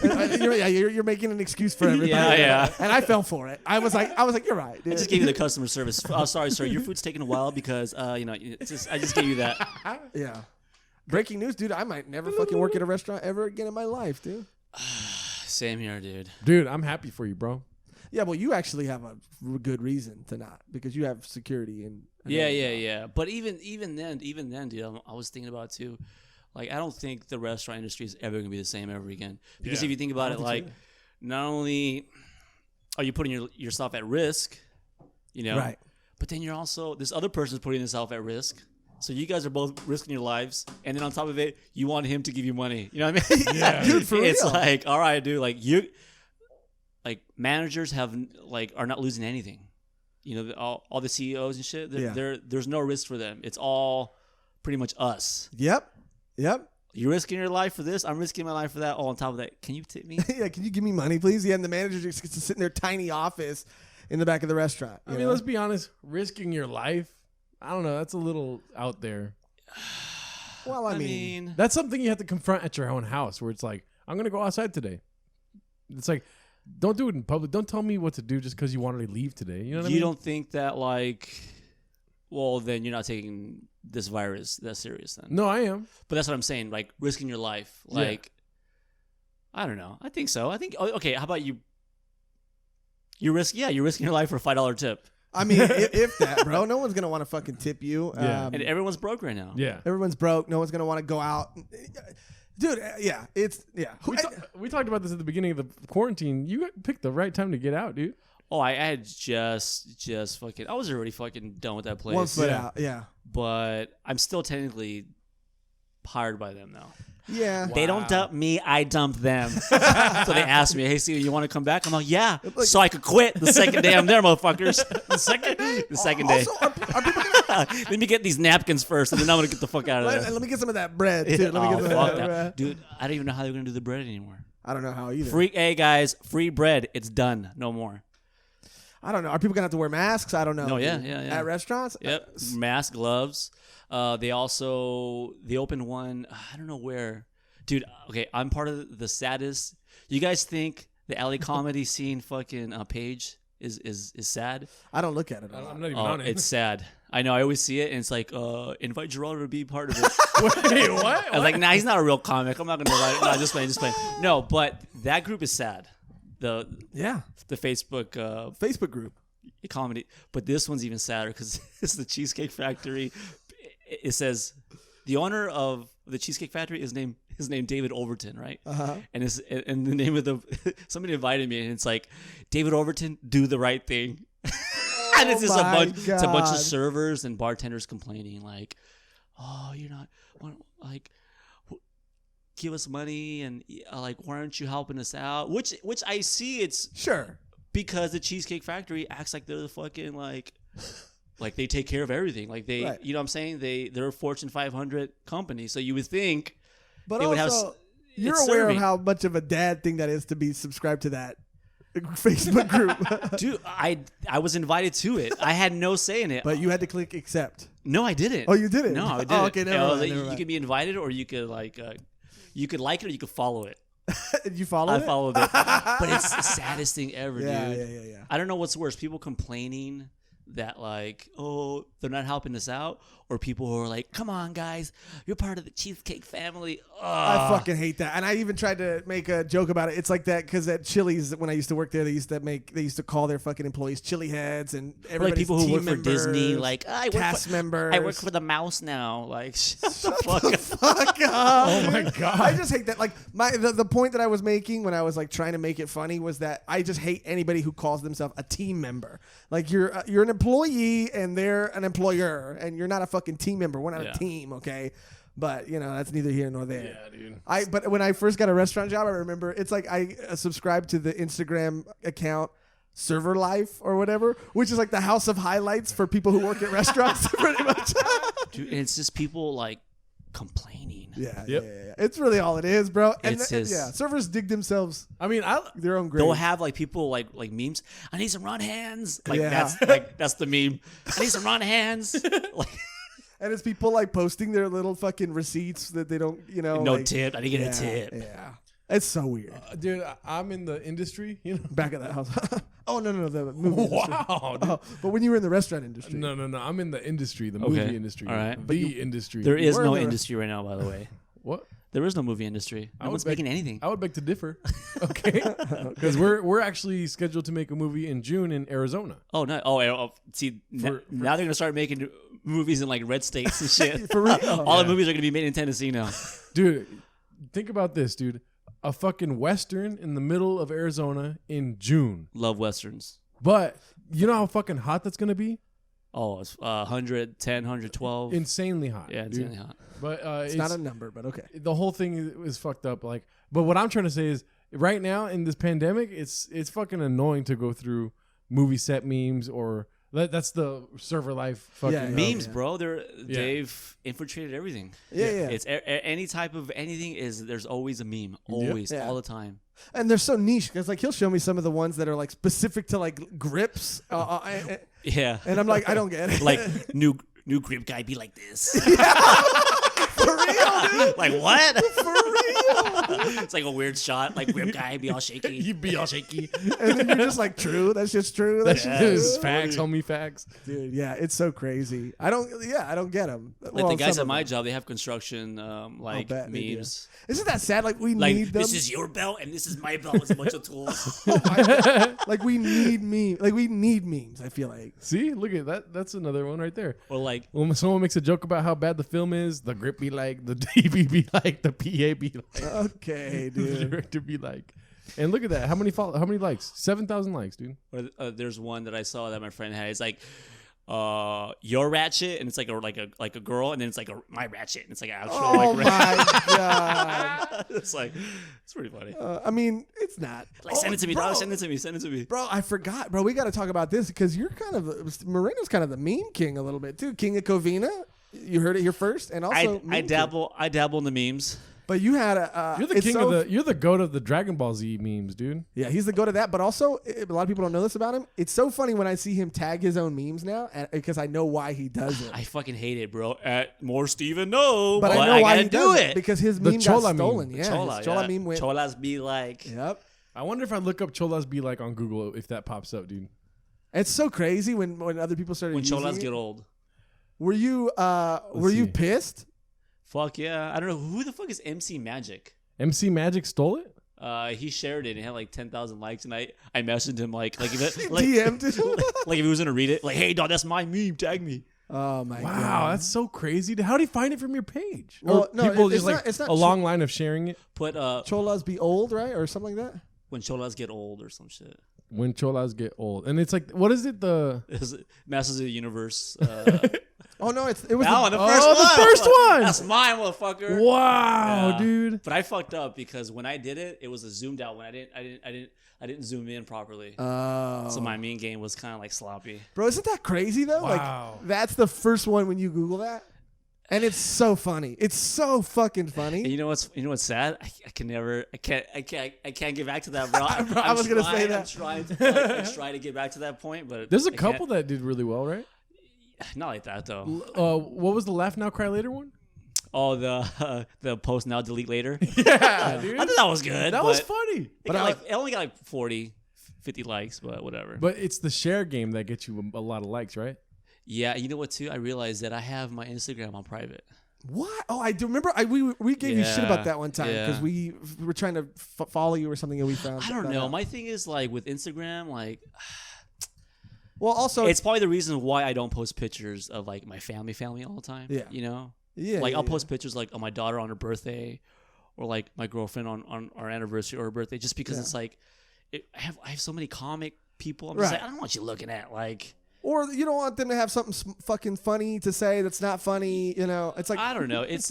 You're making an excuse for everybody. Yeah. And I fell for it. I was like, you're right, dude. I just gave you the customer service. Oh, sorry, sir. Your food's taking a while because I just gave you that. Yeah. Breaking news, dude. I might never fucking work at a restaurant ever again in my life, dude. Same here, dude. Dude, I'm happy for you, bro. Yeah, well, you actually have a good reason to not because you have security and Yeah. But even then, dude, I was thinking about it too. Like, I don't think the restaurant industry is ever gonna be the same ever again. Because if you think about it, like, not only are you putting yourself at risk, right? But then this other person's putting himself at risk. So you guys are both risking your lives, and then on top of it, you want him to give you money. You know what I mean? Yeah, dude, for real. It's like, all right, dude. Like managers are not losing anything. You know, all the CEOs and shit. There's no risk for them. It's all pretty much us. Yep. You're risking your life for this. I'm risking my life for that. Oh, on top of that, can you tip me? Yeah, can you give me money, please? Yeah, and the manager just gets to sit in their tiny office in the back of the restaurant. I mean, let's be honest. Risking your life, I don't know. That's a little out there. Well, I mean, that's something you have to confront at your own house where it's like, I'm going to go outside today. It's like, don't do it in public. Don't tell me what to do just because you wanted to leave today. You know what I mean? You don't think that, well, then you're not taking this virus that serious then. No, I am. But that's what I'm saying. Like, risking your life. Like, I don't know. I think so. I think, okay, how about you? You're risking your life for a $5 tip. I mean, if that, bro, no one's gonna want to fucking tip you. Yeah. And everyone's broke right now. Yeah. Everyone's broke. No one's gonna want to go out, dude. We talked about this at the beginning of the quarantine. You picked the right time to get out, dude. Oh, I had just fucking. I was already fucking done with that place. 1 foot out. Yeah. But I'm still technically hired by them now. Yeah. They don't dump me, I dump them. So they asked me, "Hey, Steven, you want to come back?" I'm like, "Yeah." So I could quit the second day I'm there, motherfuckers. The second day. Also, are people gonna? Let me get these napkins first, and then I'm gonna get the fuck out of there. Let me get some of that bread too. Let me get some fuck of that bread. Dude, I don't even know how they're gonna do the bread anymore. I don't know how either. Hey guys, free bread. It's done. No more. I don't know. Are people gonna have to wear masks? I don't know. No, yeah. At restaurants? Yep. Mask, gloves. They opened one. I don't know where. Dude, okay, I'm part of the saddest. You guys think the LA comedy scene fucking page is sad? I don't look at it. I'm not even on it. It's sad. I know. I always see it, and it's like, invite Joshrardo to be part of it. Wait, what? I was like, nah, he's not a real comic. I'm not gonna invite him. No, just playing. No, but that group is sad. The Facebook group comedy, but this one's even sadder because it's the Cheesecake Factory. It says the owner of the Cheesecake Factory is named David Overton, right? And the name of somebody invited me, and it's like, David Overton, do the right thing. And it's just it's a bunch of servers and bartenders complaining like, oh, you're not like, give us money, and like, why aren't you helping us out? Which I see, it's sure because the Cheesecake Factory acts like they're the fucking like they take care of everything. Like they, you know what I'm saying? They're a Fortune 500 company, so you would think, but they also would have, you're aware of how much of a dad thing that is to be subscribed to that Facebook group. Dude, I was invited to it. I had no say in it. But you had to click accept. No, I didn't. Oh, you didn't? No, I didn't. Oh, okay, never mind. You could be invited, or you could like it, or you could follow it. You followed it? I followed it. But it's the saddest thing ever, dude. Yeah. I don't know what's worse, people complaining that like, oh, they're not helping us out, or people who are like, come on guys, you're part of the Cheesecake family. I fucking hate that. And I even tried to make a joke about it. It's like that because at Chili's, when I used to work there, they used to call their fucking employees chili heads, and everybody's like people who work members, for Disney, like, cast members. I work for the mouse now. Like, shut the fuck up. Oh my god. I just hate that. Like the point that I was making when I was like trying to make it funny was that I just hate anybody who calls themselves a team member. Like you're an employee and they're an employer, and you're not a fucking team member. We're not a team, okay? But you know, that's neither here nor there. Yeah, dude. But when I first got a restaurant job, I remember it's like I subscribed to the Instagram account Server Life or whatever, which is like the house of highlights for people who work at restaurants, pretty much. Dude, it's just people like complaining. Yeah. It's really all it is, bro. And yeah, servers dig themselves. I mean, their own grave. They'll have like people like memes. I need some run hands. Like that's the meme. I need some run hands. Like. And it's people like posting their little fucking receipts that they don't, no like, tip. I didn't get a tip. Yeah. It's so weird. Dude, I'm in the industry, Back of that house. Oh, no, the movie industry. Wow. Oh, but when you were in the restaurant industry. No. I'm in the industry, the movie industry. All right. The industry. There is no industry right now, by the way. What? There is no movie industry. No one's making anything. I would beg to differ. Okay. Because we're actually scheduled to make a movie in June in Arizona. Oh, no. See, now they're going to start making movies in like red states and shit. For real? All the movies are going to be made in Tennessee now. Dude, think about this, dude. A fucking Western in the middle of Arizona in June. Love Westerns. But you know how fucking hot that's going to be? Oh, it's 110, 112. Insanely hot. Yeah, insanely hot. But it's not a number, but okay. The whole thing is fucked up. Like, but what I'm trying to say is, right now in this pandemic, it's fucking annoying to go through movie set memes or that's the server life fucking memes, bro. They've infiltrated everything. Yeah. It's any type of anything there's always a meme, always, all the time. And they're so niche because like he'll show me some of the ones that are like specific to like grips. Yeah, and I'm like, I don't get it. Like new grip guy be like this. For real, dude. Like what? For real. It's like a weird shot. Like grip guy be all shaky. You be all shaky. And then you're just like, true. That's just true. That's just facts, homie, facts. Dude, yeah, it's so crazy. I don't get them. Like the guys at my job, they have construction memes. Isn't that sad? Like we need them. This is your belt and this is my belt with a bunch of tools. Like we need memes. Like we need memes. I feel like. See, look at that. That's another one right there. Or like when someone makes a joke about how bad the film is, the grip be like, the DB be like, the PA be like. Okay, dude. The director be like. And look at that. How many likes? 7,000 likes, dude. Or there's one that I saw that my friend had. It's like your ratchet, and it's like a girl, and then it's like my ratchet, and it's like actual. Oh my god! It's pretty funny. I mean, it's not. Like send it to me, bro. Send it to me, bro. I forgot, bro. We got to talk about this because you're Moreno's kind of the meme king a little bit too. King of Covina. You heard it here first, and also I dabble in the memes. But you had you're the king you're the goat of the Dragon Ball Z memes, dude. Yeah, he's the goat of that. But also, a lot of people don't know this about him. It's so funny when I see him tag his own memes now because I know why he does it. I fucking hate it, bro. More Steven, no. But I know why he does it because his meme got stolen. Meme. Yeah, Chola meme went. Cholas be like. Yep. I wonder if I look up Cholas be like on Google if that pops up, dude. It's so crazy when other people started when using Cholas it. get old. Were you pissed? Fuck yeah. I don't know. Who the fuck is MC Magic? MC Magic stole it? He shared it and it had like 10,000 likes, and I messaged him like if it, DM'd him. like if he was gonna read it, like, hey dog, that's my meme, tag me. Oh my god! Wow, that's so crazy. How do you find it from your page? Well, or no, people it's just not, it's not a long line of sharing it. Put Cholas be old, right, or something like that. When cholas get old or some shit. When cholas get old, and it's like, what is it? Masters of the Universe. Oh no, it was the first one. The first one. That's mine, motherfucker. Wow, Yeah. dude. But I fucked up because when I did it, it was a zoomed out one. I didn't zoom in properly. So my main game was kind of like sloppy. Bro, isn't that crazy though? Wow. Like that's the first one when you Google that, and it's so funny. It's so fucking funny. And you know what's sad? I can't get back to that, bro. I was gonna say that. I'm trying to get back to that point, but There's a couple that did really well, right? Not like that though. What was the Laugh Now Cry Later one? Oh, the post now delete later. Yeah, dude. I thought that was good. That was funny. It only got like 40, 50 likes, but whatever. But it's the share game that gets you a lot of likes, right? Yeah, you know what too? I realized that I have my Instagram on private. What? Oh, I do remember. We gave you shit about that one time because we were trying to follow you or something, and we found. I don't know. My thing is like with Instagram, like. Well, also, it's probably the reason why I don't post pictures of like my family all the time. Yeah. You know? Yeah. Like I'll post pictures like of my daughter on her birthday or like my girlfriend on our anniversary or her birthday just because it's like I have so many comic people. I'm just like, I don't want you looking at like. Or you don't want them to have something fucking funny to say that's not funny, you know? It's like I don't know. It's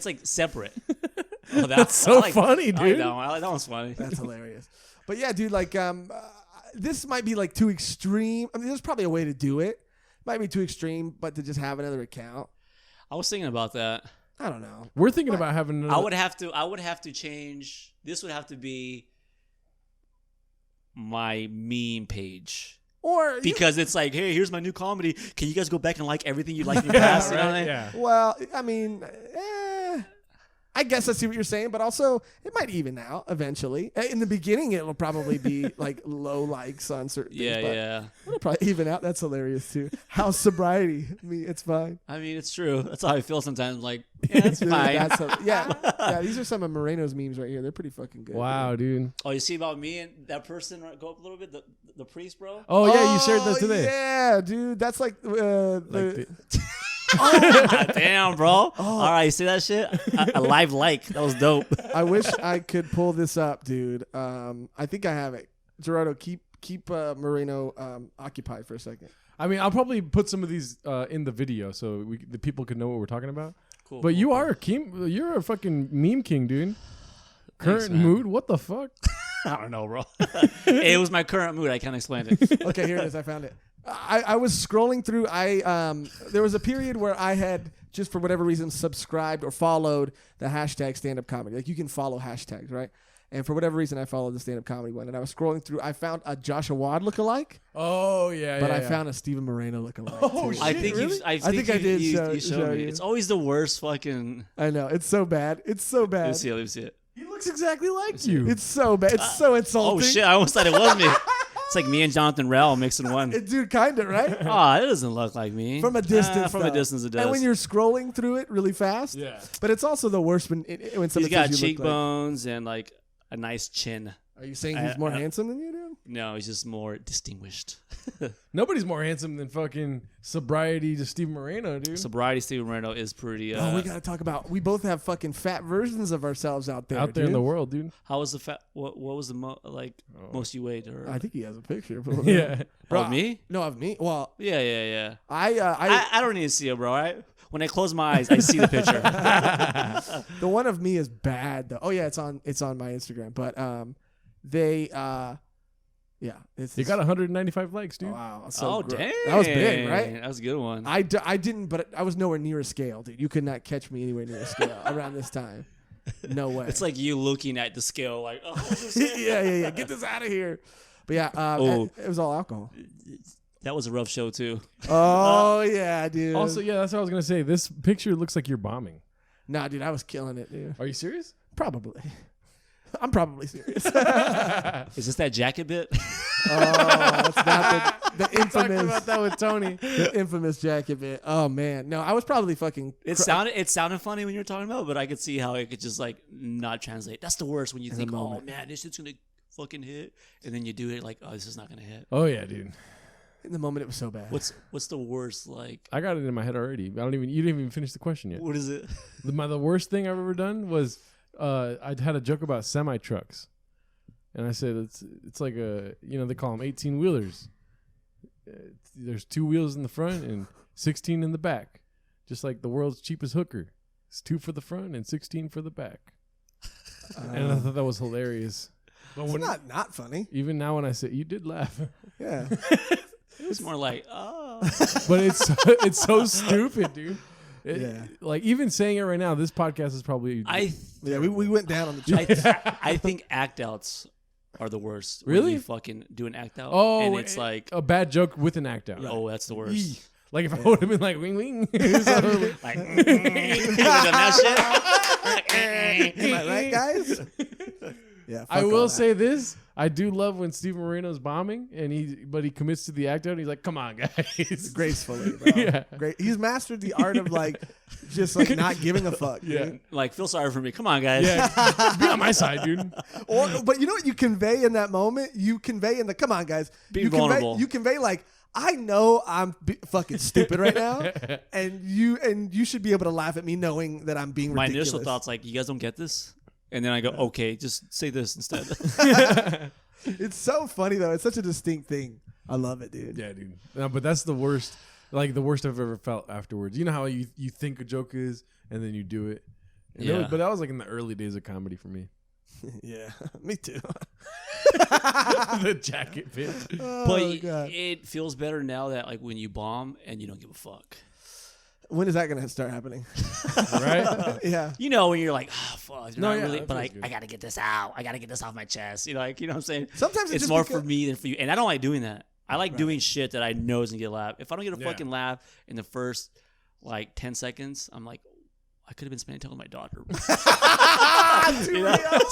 like separate. Oh, that's so funny, dude. I like that one's funny. That's hilarious. But yeah, dude, like this might be like too extreme. I mean, there's probably a way to do it. Might be too extreme, but to just have another account. I was thinking about that. I don't know. We're thinking about having another. I would have to change. This would have to be my meme page. Or because it's like, hey, here's my new comedy. Can you guys go back and like everything you liked in the past? Right? You know what I mean? Yeah. Well, I mean, I guess I see what you're saying, but also it might even out eventually. In the beginning, it'll probably be like low likes on certain things. Yeah. It'll probably even out. That's hilarious too. How's sobriety? I mean, it's fine. I mean, it's true. That's how I feel sometimes. Like, yeah, it's fine. Yeah. These are some of Moreno's memes right here. They're pretty fucking good. Wow, dude. Oh, you see about me and that person? Go up a little bit. The priest, bro. Oh yeah, you shared that today. Yeah, dude. That's like Damn, bro. All right, see that shit? A live like. That was dope. I wish I could pull this up, dude. I think I have it. Joshrardo, keep Moreno occupied for a second. I mean, I'll probably put some of these in the video so the people can know what we're talking about. Cool. But you are a king. You're a fucking meme king, dude. Current mood? What the fuck? I don't know, bro. It was my current mood. I can't explain it. Okay, here it is. I found it. I was scrolling through. There was a period where I had, just for whatever reason, subscribed or followed the hashtag stand-up comedy. Like, you can follow hashtags, right? And for whatever reason, I followed the stand-up comedy one. And I was scrolling through. I found a Joshrardo lookalike. Oh, yeah, But I found a Steven Moreno lookalike. Oh, too. shit. I think really? I think I did. You showed me. you. It's always the worst fucking. I know. It's so bad. It's so bad. Let me see it. He looks exactly like you. It's so bad. It's so insulting. Oh, shit. I almost thought it was me. It's like me and Jonathan Rell mixed in one. Dude, kind of, right? It doesn't look like me. From a distance, From a distance, it does. And when you're scrolling through it really fast. Yeah. But it's also the worst when somebody he's got says you look cheekbones and like a nice chin. Are you saying he's more handsome than you, dude? No, he's just more distinguished. Nobody's more handsome than fucking sobriety to Steven Moreno, dude. Sobriety Steven Moreno is pretty. We gotta talk about. We both have fucking fat versions of ourselves out there. Out there in the world, dude. How was the fat? What was the most you weighed? Or I think he has a picture. Yeah. Of me? No, of me. Well, yeah. I don't need to see it, bro. Right? When I close my eyes, I see the picture. The one of me is bad though. Oh yeah, it's on my Instagram. But they You got 195 likes, dude. Wow. Dang. That was big, right? That was a good one. I didn't, but I was nowhere near a scale, dude. You could not catch me anywhere near a scale around this time. No way. It's like you looking at the scale like, yeah. Get this out of here. But yeah, it was all alcohol. That was a rough show too. Oh yeah, dude. Also, yeah, that's what I was gonna say. This picture looks like you're bombing. Nah, dude, I was killing it, dude. Are you serious? Probably. I'm probably serious. Is this that jacket bit? that's not the infamous. Talked about that with Tony. The infamous jacket bit. Oh man, no, I was probably fucking. It sounded funny when you were talking about, but I could see how it could just like not translate. That's the worst when you think, oh man, this shit's gonna fucking hit, and then you do it like, oh, this is not gonna hit. Oh yeah, dude. In the moment, it was so bad. What's the worst like? I got it in my head already. You didn't even finish the question yet. What is it? The worst thing I've ever done was I had a joke about semi trucks, and I said it's like they call them 18 wheelers. There's 2 wheels in the front and 16 in the back, just like the world's cheapest hooker. It's 2 for the front and 16 for the back. And I thought that was hilarious. But it's not funny. Even now, when I say, you did laugh. Yeah. It was more like, oh. But it's so stupid, dude. Like, even saying it right now, this podcast is probably. We went down on the joke. I think act outs are the worst. Really? When you fucking do an act out. Oh, and it's like a bad joke with an act out. Right. Oh, that's the worst. Like if I would have been like wing wing, like done that shit. Am I right, guys? Yeah, I will say this. I do love when Steven Moreno's bombing and he commits to the act out and he's like, come on, guys. Gracefully, bro. Yeah. Great. He's mastered the art of like just like not giving a fuck. Yeah. Dude. Like, feel sorry for me. Come on, guys. Yeah. Be on my side, dude. But you know what you convey in that moment? You convey in the come on, guys. Being vulnerable. You convey like, I know I'm fucking stupid right now, and you should be able to laugh at me knowing that I'm being ridiculous. My initial thoughts like, you guys don't get this? And then I go, okay, just say this instead. It's so funny though. It's such a distinct thing. I love it, dude. Yeah, dude. No, but that's the worst. Like the worst I've ever felt afterwards. You know how you think a joke is and then you do it. And but that was like in the early days of comedy for me. Yeah, me too. The jacket bit. But it feels better now that like when you bomb and you don't give a fuck. When is that going to start happening? Right? Yeah. You know, when you're like, oh, fuck. No, really, but I got to get this out. I got to get this off my chest. You know what I'm saying? Sometimes it's more for me than for you. And I don't like doing that. I like doing shit that I know is going to get a laugh. If I don't get a fucking laugh in the first like 10 seconds, I'm like, I could have been spending time with my daughter. It's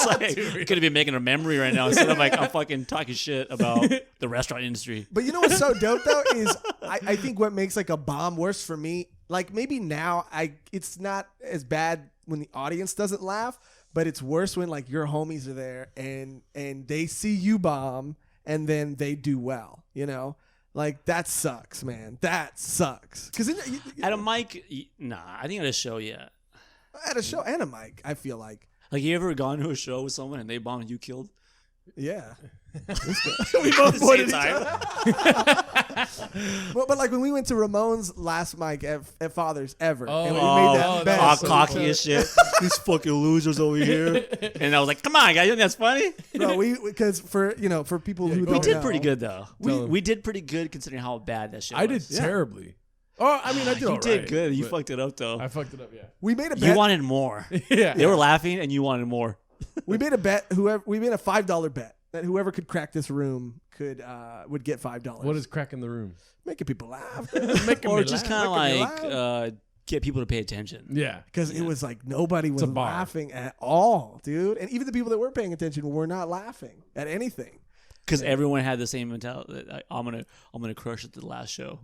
like, I could have been making a memory right now instead of like I'm fucking talking shit about the restaurant industry. But you know what's so dope though is I think what makes like a bomb worse for me, like maybe now it's not as bad when the audience doesn't laugh, but it's worse when like your homies are there and they see you bomb and then they do well, you know? Like, that sucks, man. That sucks. Because at a mic, nah, I think at a show, yeah. At a show and a mic, I feel like. Like, you ever gone to a show with someone and they bombed and you killed? Yeah. We both pointed at but like when we went to Ramon's last mic at Father's ever, and we made that bet. All cocky as shit. These fucking losers over here. And I was like, come on, guys, you think that's funny? No, because for people who don't know. We did pretty good though. We did pretty good considering how bad that shit was. I did terribly. Oh, I mean, I did You all did right, good. You fucked it up though. I fucked it up, yeah. We made a bet. You wanted more. Yeah. They were laughing and you wanted more. We made a bet. We made a $5 bet that whoever could crack this room would get $5. What is cracking the room? Making people laugh. Or just kind of like get people to pay attention. Yeah. Because it was like nobody was laughing at all, dude. And even the people that were paying attention were not laughing at anything. Because everyone had the same mentality. I'm gonna crush it to the last show.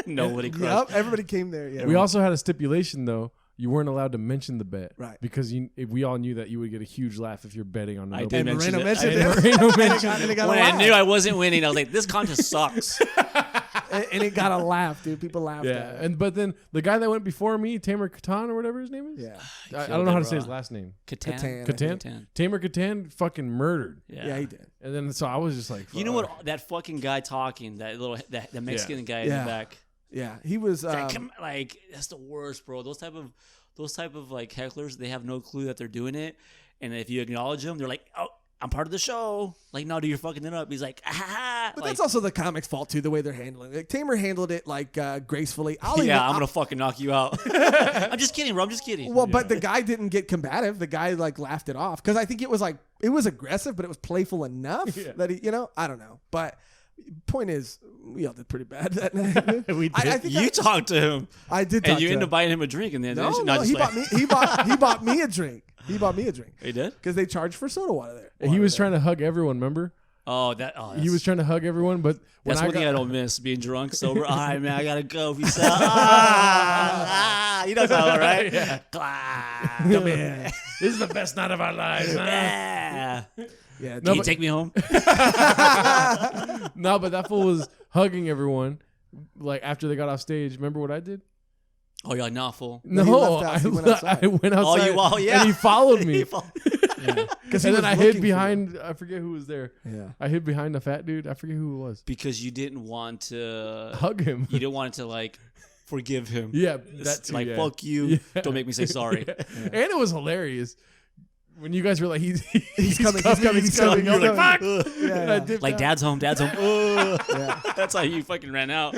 Nobody crushed. Yep, everybody came there. Yeah. We also had a stipulation though. You weren't allowed to mention the bet, right? Because we all knew that you would get a huge laugh if you're betting on. I did mention it. When I knew I wasn't winning, I was like, "This contest sucks." and it got a laugh, dude. People laughed. Yeah, but then the guy that went before me, Tamer Katan or whatever his name is. Yeah, I don't know how to say his last name. Katan. Tamer Katan fucking murdered. Yeah, he did. And then so I was just like, you know what? That fucking guy talking, that Mexican guy in the back. Yeah, he was like that's the worst, bro. Those type of like hecklers, they have no clue that they're doing it, and if you acknowledge them, they're like, "Oh, I'm part of the show." Like, no, dude, you're fucking it up. He's like, "Ah." But that's also the comics' fault too, the way they're handling it. Like, Tamer handled it like gracefully. I'm gonna fucking knock you out. I'm just kidding, bro. I'm just kidding. Well, but the guy didn't get combative. The guy like laughed it off because I think it was aggressive, but it was playful enough that he, I don't know, but. Point is, we all did pretty bad that night. We did. I think you talked to him. I did, talk and you to ended him. up buying him a drink, and then no, he bought me a drink. He bought me a drink. He did because they charged for soda water there. He was trying to hug everyone. Remember? He was trying to hug everyone, but that's one thing I don't miss, being drunk, sober. All right, man, I gotta go. Peace out. You know how, right? Yeah. Come in. This is the best night of our lives. Huh? Yeah. Yeah. Can you take me home? No, but that fool was hugging everyone. Like after they got off stage. Remember what I did? Oh, you're like, nah, fool. No, I went outside. Oh, yeah. And he followed me. Yeah. And then I hid behind, I forget who was there. Yeah. I hid behind a fat dude. I forget who it was. Because you didn't want to hug him. You didn't want to like forgive him. Yeah, that's like fuck you. Yeah. Don't make me say sorry. Yeah. And it was hilarious when you guys were like, he's coming. You're like, fuck. Yeah. Like dad's home. Yeah. That's how you fucking ran out.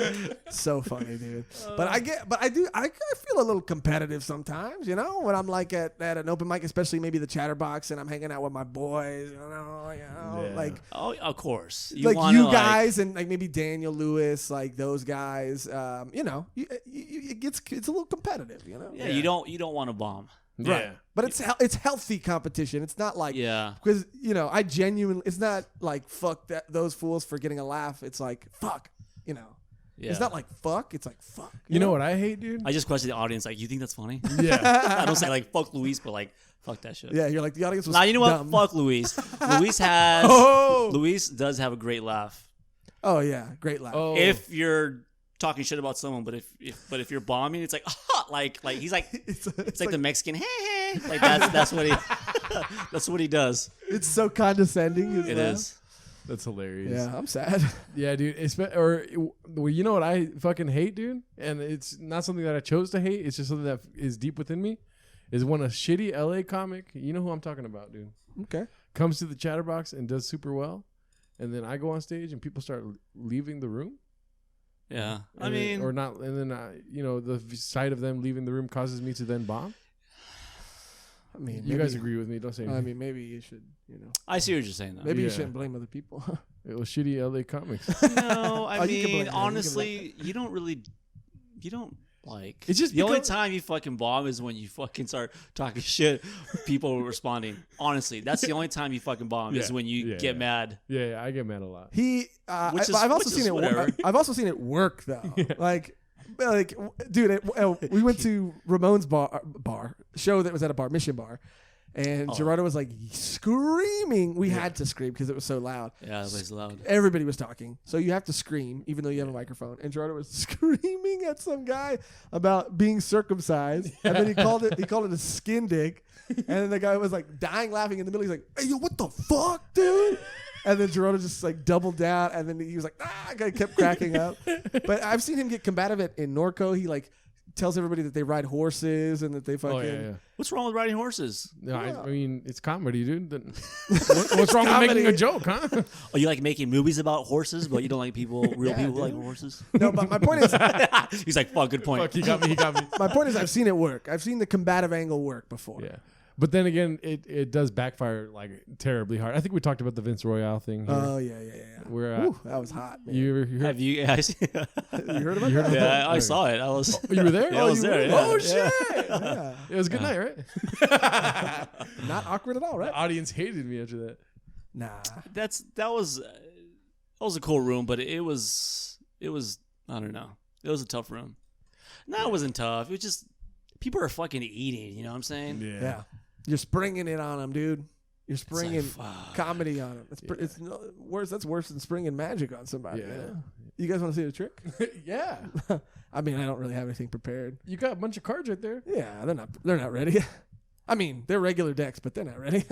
So funny, dude. But I feel a little competitive sometimes, you know, when I'm like at an open mic, especially maybe the Chatterbox, and I'm hanging out with my boys, like of course, you guys and like maybe Daniel Lewis, like those guys, it's a little competitive, you know. Yeah, you don't want to bomb. Yeah. Right. But it's healthy competition. It's not like because I genuinely, it's not like fuck those fools for getting a laugh. It's like fuck, Yeah. It's not like fuck. It's like fuck. You know what I hate, dude? I just question the audience. Like, you think that's funny? Yeah. I don't say like fuck Luis, but like fuck that shit. Yeah, you're like the audience was. Nah, you know dumb. what? Fuck Luis. Luis does have a great laugh. Oh yeah, great laugh. Oh. If you're talking shit about someone, but if you're bombing, it's like like he's like it's like the Mexican hey like that's what he does. It's so condescending. It is. That's hilarious. Yeah, I'm sad. Yeah, dude. You know what I fucking hate, dude? And it's not something that I chose to hate. It's just something that is deep within me. Is when a shitty LA comic, you know who I'm talking about, dude, Okay, comes to the Chatterbox and does super well, and then I go on stage and people start leaving the room. Yeah, or not, and then the sight of them leaving the room causes me to then bomb. I mean, you guys agree with me? Don't say anything. I mean, maybe you should, I see what you're saying, though. Maybe you shouldn't blame other people. It was shitty LA comics. No, I mean, honestly, you don't like. It's just the only time you fucking bomb is when you fucking start talking shit. People responding. Honestly, that's the only time you fucking bomb is when you get mad. Yeah, I get mad a lot. I've also seen it. I've also seen it work though. Yeah. Like, dude, we went to Ramon's bar show that was at a bar, Mission Bar. And Joshrardo was like screaming. We had to scream because it was so loud. Yeah, it was loud. Everybody was talking. So you have to scream even though you have a microphone. And Joshrardo was screaming at some guy about being circumcised. And then he called it a skin dick. And then the guy was like dying laughing in the middle. He's like, hey, yo, what the fuck, dude? And then Joshrardo just like doubled down. And then he was like, guy kept cracking up. But I've seen him get combative in Norco. He like tells everybody that they ride horses and that they fucking. What's wrong with riding horses? No, I mean it's comedy, dude. What's wrong with making a joke, huh? Oh, you like making movies about horses, but you don't like real people who like horses? No, but my point is, he's like, fuck, good point. Fuck, he got me. My point is, I've seen it work. I've seen the combative angle work before. Yeah. But then again, it does backfire like terribly hard. I think we talked about the Vince Royale thing here. Oh yeah. Where that was hot. Man. You heard? Have you? Yeah, you heard about that? Yeah, I saw it. I was. You were there? Yeah, I was there. Yeah. Oh shit! Yeah. It was a good night, right? Not awkward at all, right? The audience hated me after that. Nah. That was a cool room, but it was I don't know. It was a tough room. No, it wasn't tough. It was just people are fucking eating. You know what I'm saying? Yeah. You're springing it on them, dude. You're springing comedy on them. It's worse. That's worse than springing magic on somebody. Yeah. You guys want to see the trick? Yeah. I mean, I don't really have anything prepared. You got a bunch of cards right there. Yeah, they're not ready. I mean, they're regular decks, but they're not ready.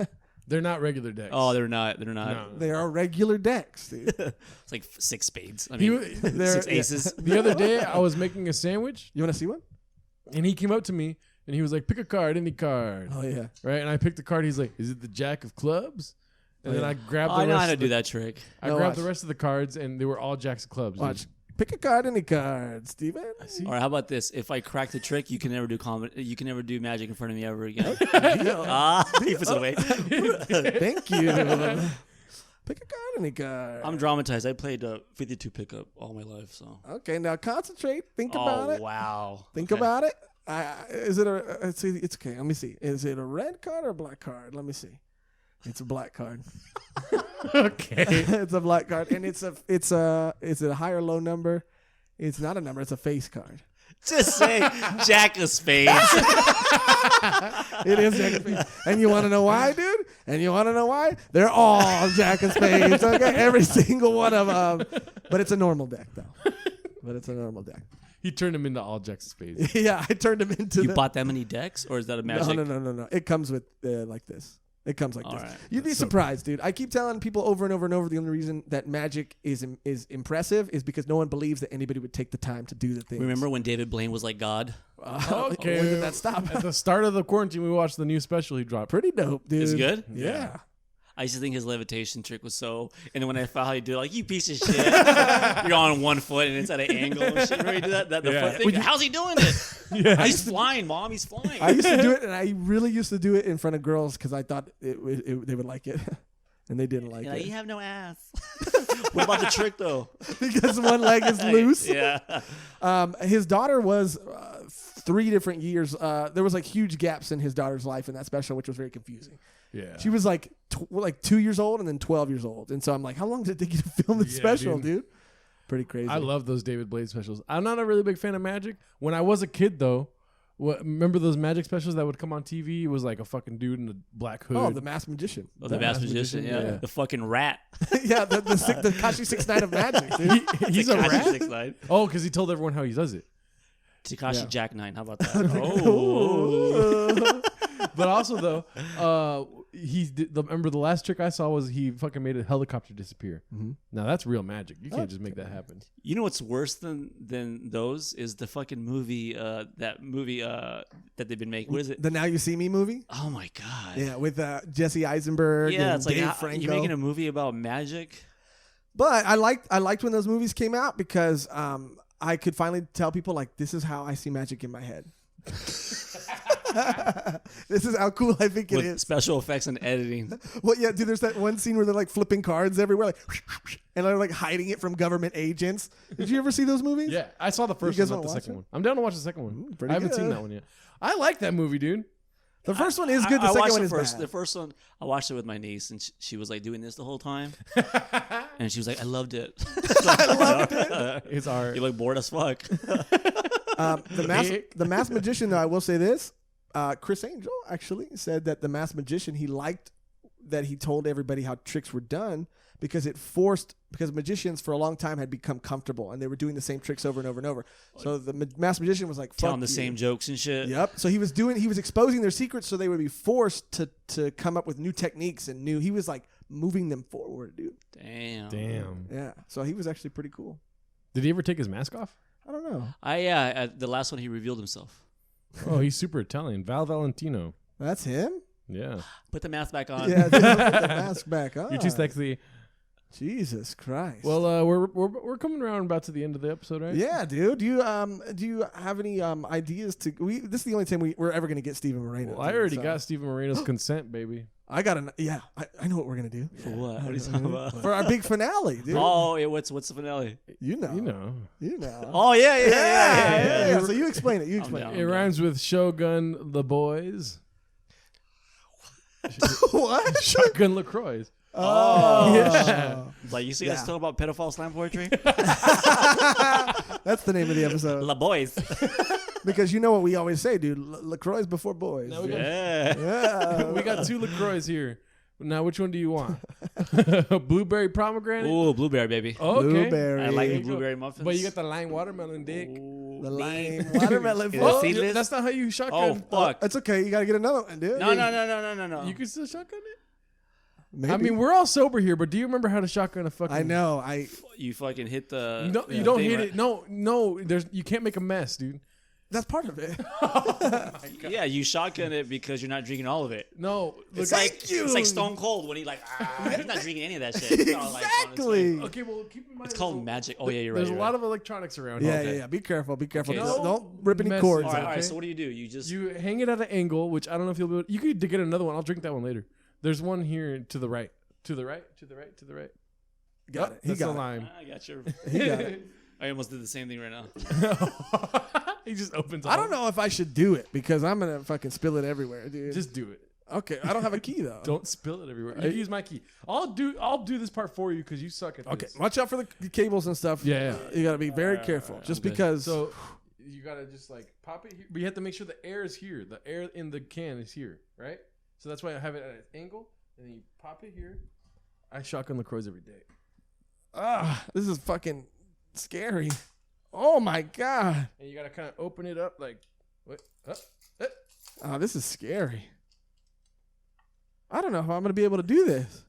They're not regular decks. Oh, they're not. No. They are regular decks, dude. It's like 6 spades. I mean, 6 aces. The other day, I was making a sandwich. You want to see one? And he came up to me, and he was like, pick a card, any card. Oh, yeah. Right? And I picked the card. He's like, is it the Jack of Clubs? And then I grabbed the rest. I know how to do that trick. I grabbed the rest of the cards, and they were all Jacks of Clubs. Watch. Pick a card, any card, Steven. All right, how about this? If I crack the trick, you can never do you can never do magic in front of me ever again. He puts it away. Thank you. Pick a card, any card. I'm dramatized. I played 52 pickup all my life, so. Okay, now concentrate. Think about it. Oh, wow. Think about it. Is it a? It's okay. Let me see. Is it a red card or a black card? Let me see. It's a black card. Okay. It's a black card, and it's a high or low number. It's not a number. It's a face card. Just say Jack of Spades. It is Jack of Spades. And you want to know why, dude? And you want to know why? They're all Jack of Spades. Okay, every single one of them. But it's a normal deck, though. But it's a normal deck. He turned him into all Jack of Spades. Yeah, I turned him into. You bought that many decks, or is that a Magic? No. It comes with like this. It comes like All this. right. You'd be surprised, dude. I keep telling people over and over and over the only reason that Magic is impressive is because no one believes that anybody would take the time to do the thing. Remember when David Blaine was like God? Okay. When did that stop? At the start of the quarantine, we watched the new special he dropped. Pretty dope, dude. It's good? Yeah. I used to think his levitation trick was so. And then when I found how he did it, like, you piece of shit. You're on one foot and it's at an angle and shit. Remember he did that? The foot thing? How's he doing it? Yeah. He's flying, Mom. He's flying. I used to do it, and I really used to do it in front of girls because I thought they would like it. And they didn't like it. You have no ass. What about the trick, though? Because one leg is loose. Yeah. His daughter was 3 different years. There was like huge gaps in his daughter's life in that special, which was very confusing. Yeah. She was like 2 years old and then 12 years old. And so I'm like, how long did it take you to film this special, dude? Pretty crazy. I love those David Blaine specials. I'm not a really big fan of Magic. When I was a kid, though, remember those Magic specials that would come on TV? It was like a fucking dude in a black hood. Oh, the Masked Magician. Oh, the Masked Magician, yeah. The fucking rat. Yeah, the Tekashi 6ix9ine of Magic, dude. He's a rat? 6ix9ine. Oh, because he told everyone how he does it. Tekashi Jack 9. How about that? Oh. But also, though, remember the last trick I saw was he fucking made a helicopter disappear. Mm-hmm. Now, that's real magic. You can't just make that happen. You know what's worse than those is the fucking movie, that they've been making. What is it? The Now You See Me movie? Oh, my God. Yeah, with Jesse Eisenberg and it's like, Dave Franco. You're making a movie about magic? But I liked when those movies came out because I could finally tell people, like, this is how I see magic in my head. This is how cool I think it is. Special effects and editing. Well, yeah, dude, there's that one scene where they're like flipping cards everywhere, like, and they're like hiding it from government agents. Did you ever see those movies? Yeah, I saw the first one, not the second one. I'm down to watch the second one. I haven't seen that one yet. I like that movie, dude. The first one is good. The second one is bad. The first one, I watched it with my niece, and she was like doing this the whole time, and she was like, "I loved it." I loved it. It's art. You're like bored as fuck. The Masked Magician, though, I will say this. Chris Angel actually said that the Masked Magician, he liked that he told everybody how tricks were done because magicians for a long time had become comfortable and they were doing the same tricks over and over and over. So the Masked Magician was like, telling the same jokes and shit. Yep. So he was exposing their secrets so they would be forced to come up with new techniques and he was like moving them forward, dude. Damn. Yeah. So he was actually pretty cool. Did he ever take his mask off? I don't know. The last one he revealed himself. Oh, he's super Italian. Val Valentino. That's him? Yeah. Put the mask back on. Yeah, put the mask back on. You're too sexy. Jesus Christ. Well, we're coming around about to the end of the episode, right? Yeah, dude. Do you have any ideas to? This is the only time we're ever gonna get Steven Moreno. Well, I already got Steven Moreno's consent, baby. I got I know what we're gonna do. For what? What are you talking about? For our big finale, dude. Oh, yeah, what's the finale? You know. Oh yeah. So you explain it. It rhymes with Shogun the Boys. What? Shotgun LaCroix. Oh. Yeah. Like, you see us talking about pedophile slam poetry? That's the name of the episode. La Boys. Because you know what we always say, dude. LaCroix before boys. Yeah. We got 2 LaCroix here. Now, which one do you want? Blueberry pomegranate? Ooh, blueberry, baby. Oh, okay. Blueberry. I like the blueberry muffins. But you got the lime watermelon, dick. Ooh, the lime watermelon. Is it seedless? That's not how you shotgun. Oh, fuck. It's okay. You got to get another one, dude. No. You can still shotgun it? Maybe. I mean, we're all sober here, but do you remember how to shotgun a fucking... I know. You fucking hit the... No, you don't hit it. No. You can't make a mess, dude. That's part of it. Yeah, you shotgun it because you're not drinking all of it. No. It's like Stone Cold when he's not drinking any of that shit. Exactly. Okay, well, keep in mind... It's called magic. Oh, yeah, you're right. There's a lot of electronics around. Yeah. Be careful. Okay. Don't rip any Mess cords. All right, so what do? You hang it at an angle, which I don't know if you'll be able... You could get another one. I'll drink that one later. There's one here to the right. To the right. Got it. That's the lime. I got your... He got it. I almost did the same thing right now. He just opens. I don't know if I should do it because I'm gonna fucking spill it everywhere, dude. Just do it. Okay, I don't have a key though. Don't spill it everywhere. You use my key. I'll do this part for you because you suck at this. Okay, watch out for the cables and stuff. Yeah. You gotta be very careful. Just because. So you gotta just like pop it here. But you have to make sure the air is here. The air in the can is here, right? So that's why I have it at an angle, and then you pop it here. I shotgun LaCroix every day. This is fucking scary. Oh my god. And you gotta kind of open it up like, what? Oh, this is scary. I don't know how I'm gonna be able to do this.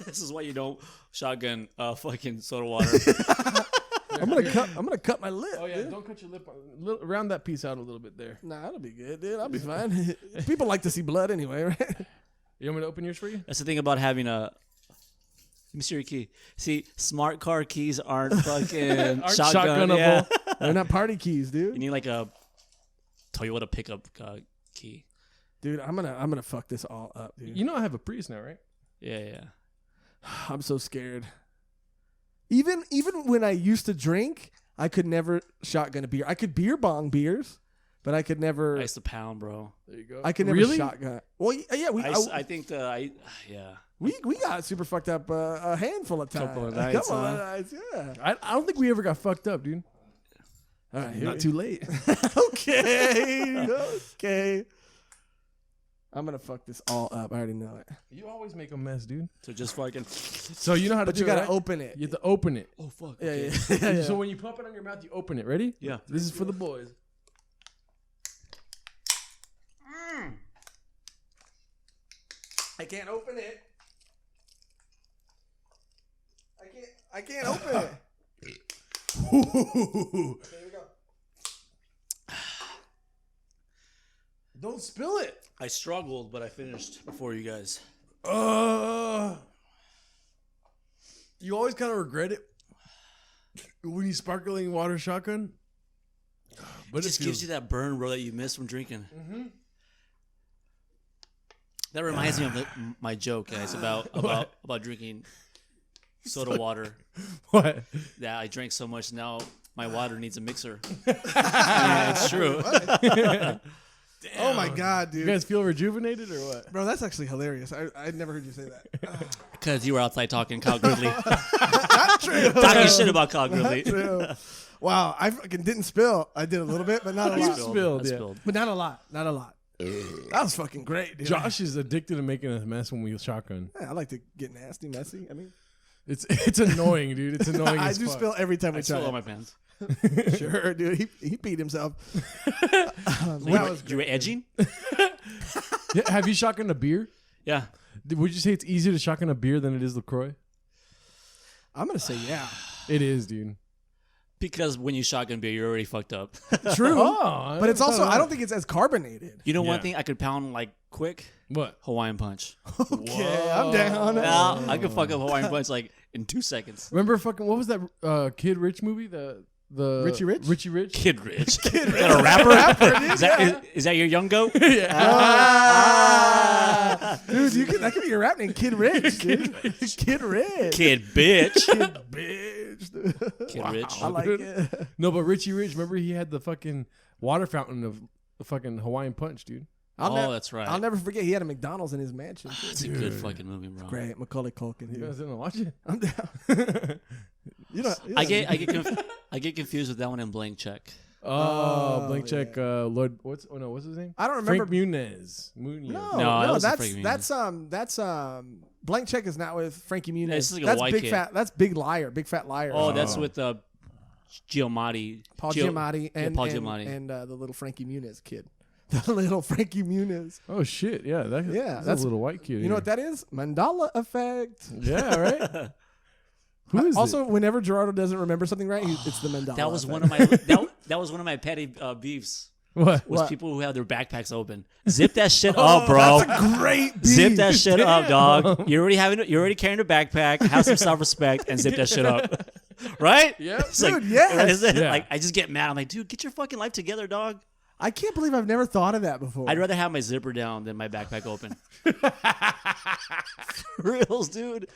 This is why you don't shotgun fucking soda water. I'm gonna cut my lip. Oh yeah, dude. don't cut your lip. Round that piece out a little bit there. Nah, that'll be good, dude. I'll be fine. People like to see blood anyway, right? You want me to open yours for you? That's the thing about having a. Let me see your key. See, smart car keys aren't fucking shotgunnable. Yeah. They're not party keys, dude. You need like a Toyota pickup key. Dude, I'm gonna fuck this all up, dude. You know I have a Prius now, right? Yeah. I'm so scared. Even when I used to drink, I could never shotgun a beer. I could beer bong beers, but I could never. I used to pound, bro. There you go. I could never shotgun. Well, yeah, I think we got super fucked up a handful of times. Couple of nights, yeah. I don't think we ever got fucked up, dude. All right, Not too late. Okay. I'm gonna fuck this all up. I already know it. You always make a mess, dude. So just fucking. So you know how to do it. But you gotta right? open it. You have to open it. Oh fuck. Yeah, Okay. yeah. So when you pop it on your mouth, you open it. Ready? Yeah. This is for the boys. I can't open it. I can't open it. There we go. Don't spill it. I struggled, but I finished before you guys. You always kind of regret it when you sparkling water shotgun. But It just gives you that burn, bro, that you miss from drinking. Mm-hmm. That reminds me of my joke, guys, about drinking soda water. What? Yeah, I drank so much now my water needs a mixer. Yeah, it's true. Oh my god, dude. You guys feel rejuvenated or what? Bro, that's actually hilarious. I'd never heard you say that. Because you were outside talking Kyle Gridley. Not true. Talking shit about Kyle Gridley. Not true. Wow, I fucking didn't spill. I did a little bit, but not a lot. Spilled, yeah. spilled. But not a lot. Not a lot. That was fucking great, dude. Josh is addicted to making a mess when we shotgun. Yeah, I like to get nasty, messy. I mean, it's annoying, dude. It's annoying. I as do fuck. spill every time we I try. spill on my pants. Sure, dude. He peed himself. You were edging? Yeah, have you shotgunned a beer? Yeah. Would you say it's easier to shotgun a beer than it is LaCroix? I'm gonna say yeah. It is, dude. Because when you shotgun beer, you're already fucked up. True. Oh, But it's also, I don't think it's as carbonated. You know one Yeah. thing I could pound like quick? What? Hawaiian punch. Okay, I'm down. Yeah, I could fuck up Hawaiian punch like in 2 seconds. Remember fucking what was that Kid Rich movie? The Richie Rich? Richie Rich? Kid Rich. Kid Rich. Got a rapper? Is that your young goat? Dude, that could be your rap name, Kid Rich, dude. Kid Rich. Kid bitch. Kid bitch. Dude. Kid Rich. I like it. No, but Richie Rich, remember he had the fucking water fountain of the fucking Hawaiian punch, dude. That's right. I'll never forget. He had a McDonald's in his mansion. Too. It's a good fucking movie, bro. Great, Macaulay Culkin. You Dude. guys didn't watch it? I'm down. I get confused with that one in Blank Check. Blank check. Lloyd. What's his name? I don't remember. Frank Muniz. No, wasn't Frankie Muniz. that's Blank Check is not with Frankie Muniz. This is like a that's white big kid. fat. That's Big Liar. Big Fat Liar. Oh, that's with Giamatti. Paul Giamatti and Paul Giamatti. and the little Frankie Muniz kid. The little Frankie Muniz. Oh shit! Yeah, that's a little white kid. You know what that is? Mandela effect. Yeah, right. Who is also, it? whenever Joshrardo doesn't remember something right, it's the Mandela. That was effect. one of my that was one of my petty beefs. What? Was people who have their backpacks open. Zip that shit up, bro. That's a great beef. Zip that shit up, dog. You're already carrying a backpack. Have some self-respect and zip that shit up. Right? Yep. It's Dude, like, yes. Yeah. Like I just get mad. I'm like, dude, get your fucking life together, dog. I can't believe I've never thought of that before. I'd rather have my zipper down than my backpack open. Reals, dude.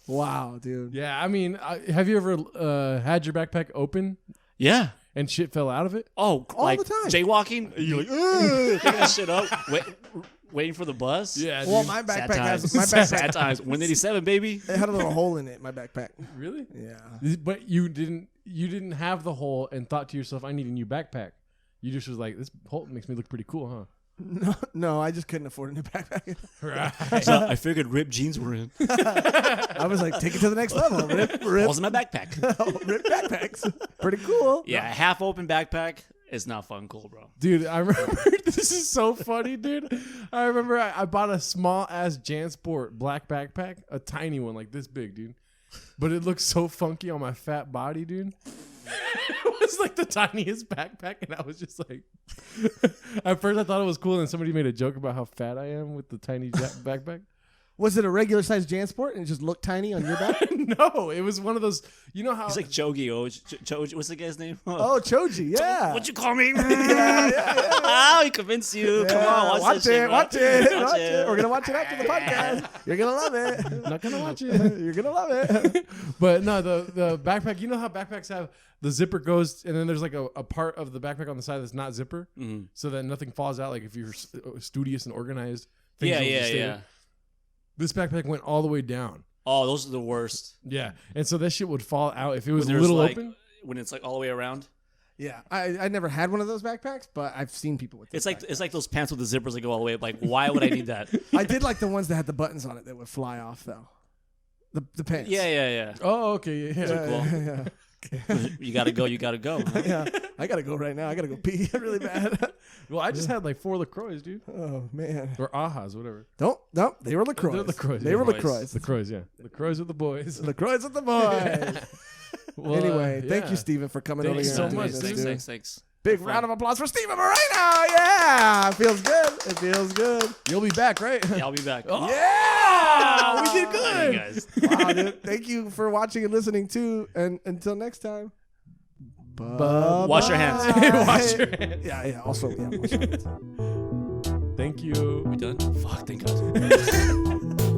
Wow, dude. Yeah, I mean, have you ever had your backpack open Yeah. and shit fell out of it? Oh, All like the time. jaywalking. You're like, taking that shit up. waiting for the bus. Yeah. Well, dude. my backpack has my backpack. Sad times. 187, baby. It had a little hole in it. My backpack. Really? Yeah. But you didn't have the hole and thought to yourself, I need a new backpack. You just was like, this hole makes me look pretty cool, huh? No, I just couldn't afford a new backpack. Right. So I figured ripped jeans were in. I was like, take it to the next level. Rip. Holes in my backpack. Rip backpacks. Pretty cool. Yeah, half open backpack is not fun cool, bro. Dude, I remember, this is so funny, dude. I remember I bought a small ass JanSport black backpack, a tiny one like this big, dude. But it looked so funky on my fat body, dude. It was like the tiniest backpack, and I was just like, at first I thought it was cool, and somebody made a joke about how fat I am with the tiny backpack. Was it a regular size JanSport and it just looked tiny on your back? No, it was one of those. You know how he's like Chogi. What's the guy's name? Oh, Choji. Yeah. What'd you call me? yeah. Oh, he convinced you. Yeah. Come on, watch it. Watch it. We're gonna watch it after the podcast. You're gonna love it. Not gonna watch it. You're gonna love it. But no, the backpack. You know how backpacks have the zipper goes, and then there's like a part of the backpack on the side that's not zipper, so that nothing falls out. Like if you're studious and organized. Yeah. This backpack went all the way down. Oh, those are the worst. Yeah, and so that shit would fall out if it was a When little like, open. When it's like all the way around. Yeah, I never had one of those backpacks, but I've seen people with. It's like those pants with the zippers that go all the way up. Like, why would I need that? I did like the ones that had the buttons on it that would fly off though. The pants. Yeah. Oh, okay, yeah. Cool. Yeah. You gotta go. Huh? Yeah, I gotta go right now. I gotta go pee really bad. Well, I just had like 4 LaCroix, dude, Oh man. or Ahas, whatever. No, they were LaCroix. They're LaCroix. They were LaCroix. LaCroix. LaCroix, yeah, LaCroix with the boys. LaCroix with the boys. Well, Anyway, thank yeah. you, Steven, for coming over Thanks here. so and doing much. this, dude. Thanks. Big round of applause for Steven Moreno. Yeah, it feels good. It feels good. You'll be back, right? Yeah, I'll be back. Oh. Yeah, we did Hey, good. guys. Wow, dude. Thank you for watching and listening too. And until next time. Wash your hands. Wash your hands. Yeah. Also, yeah. Wash your hands. Thank you. We done? Fuck, thank God.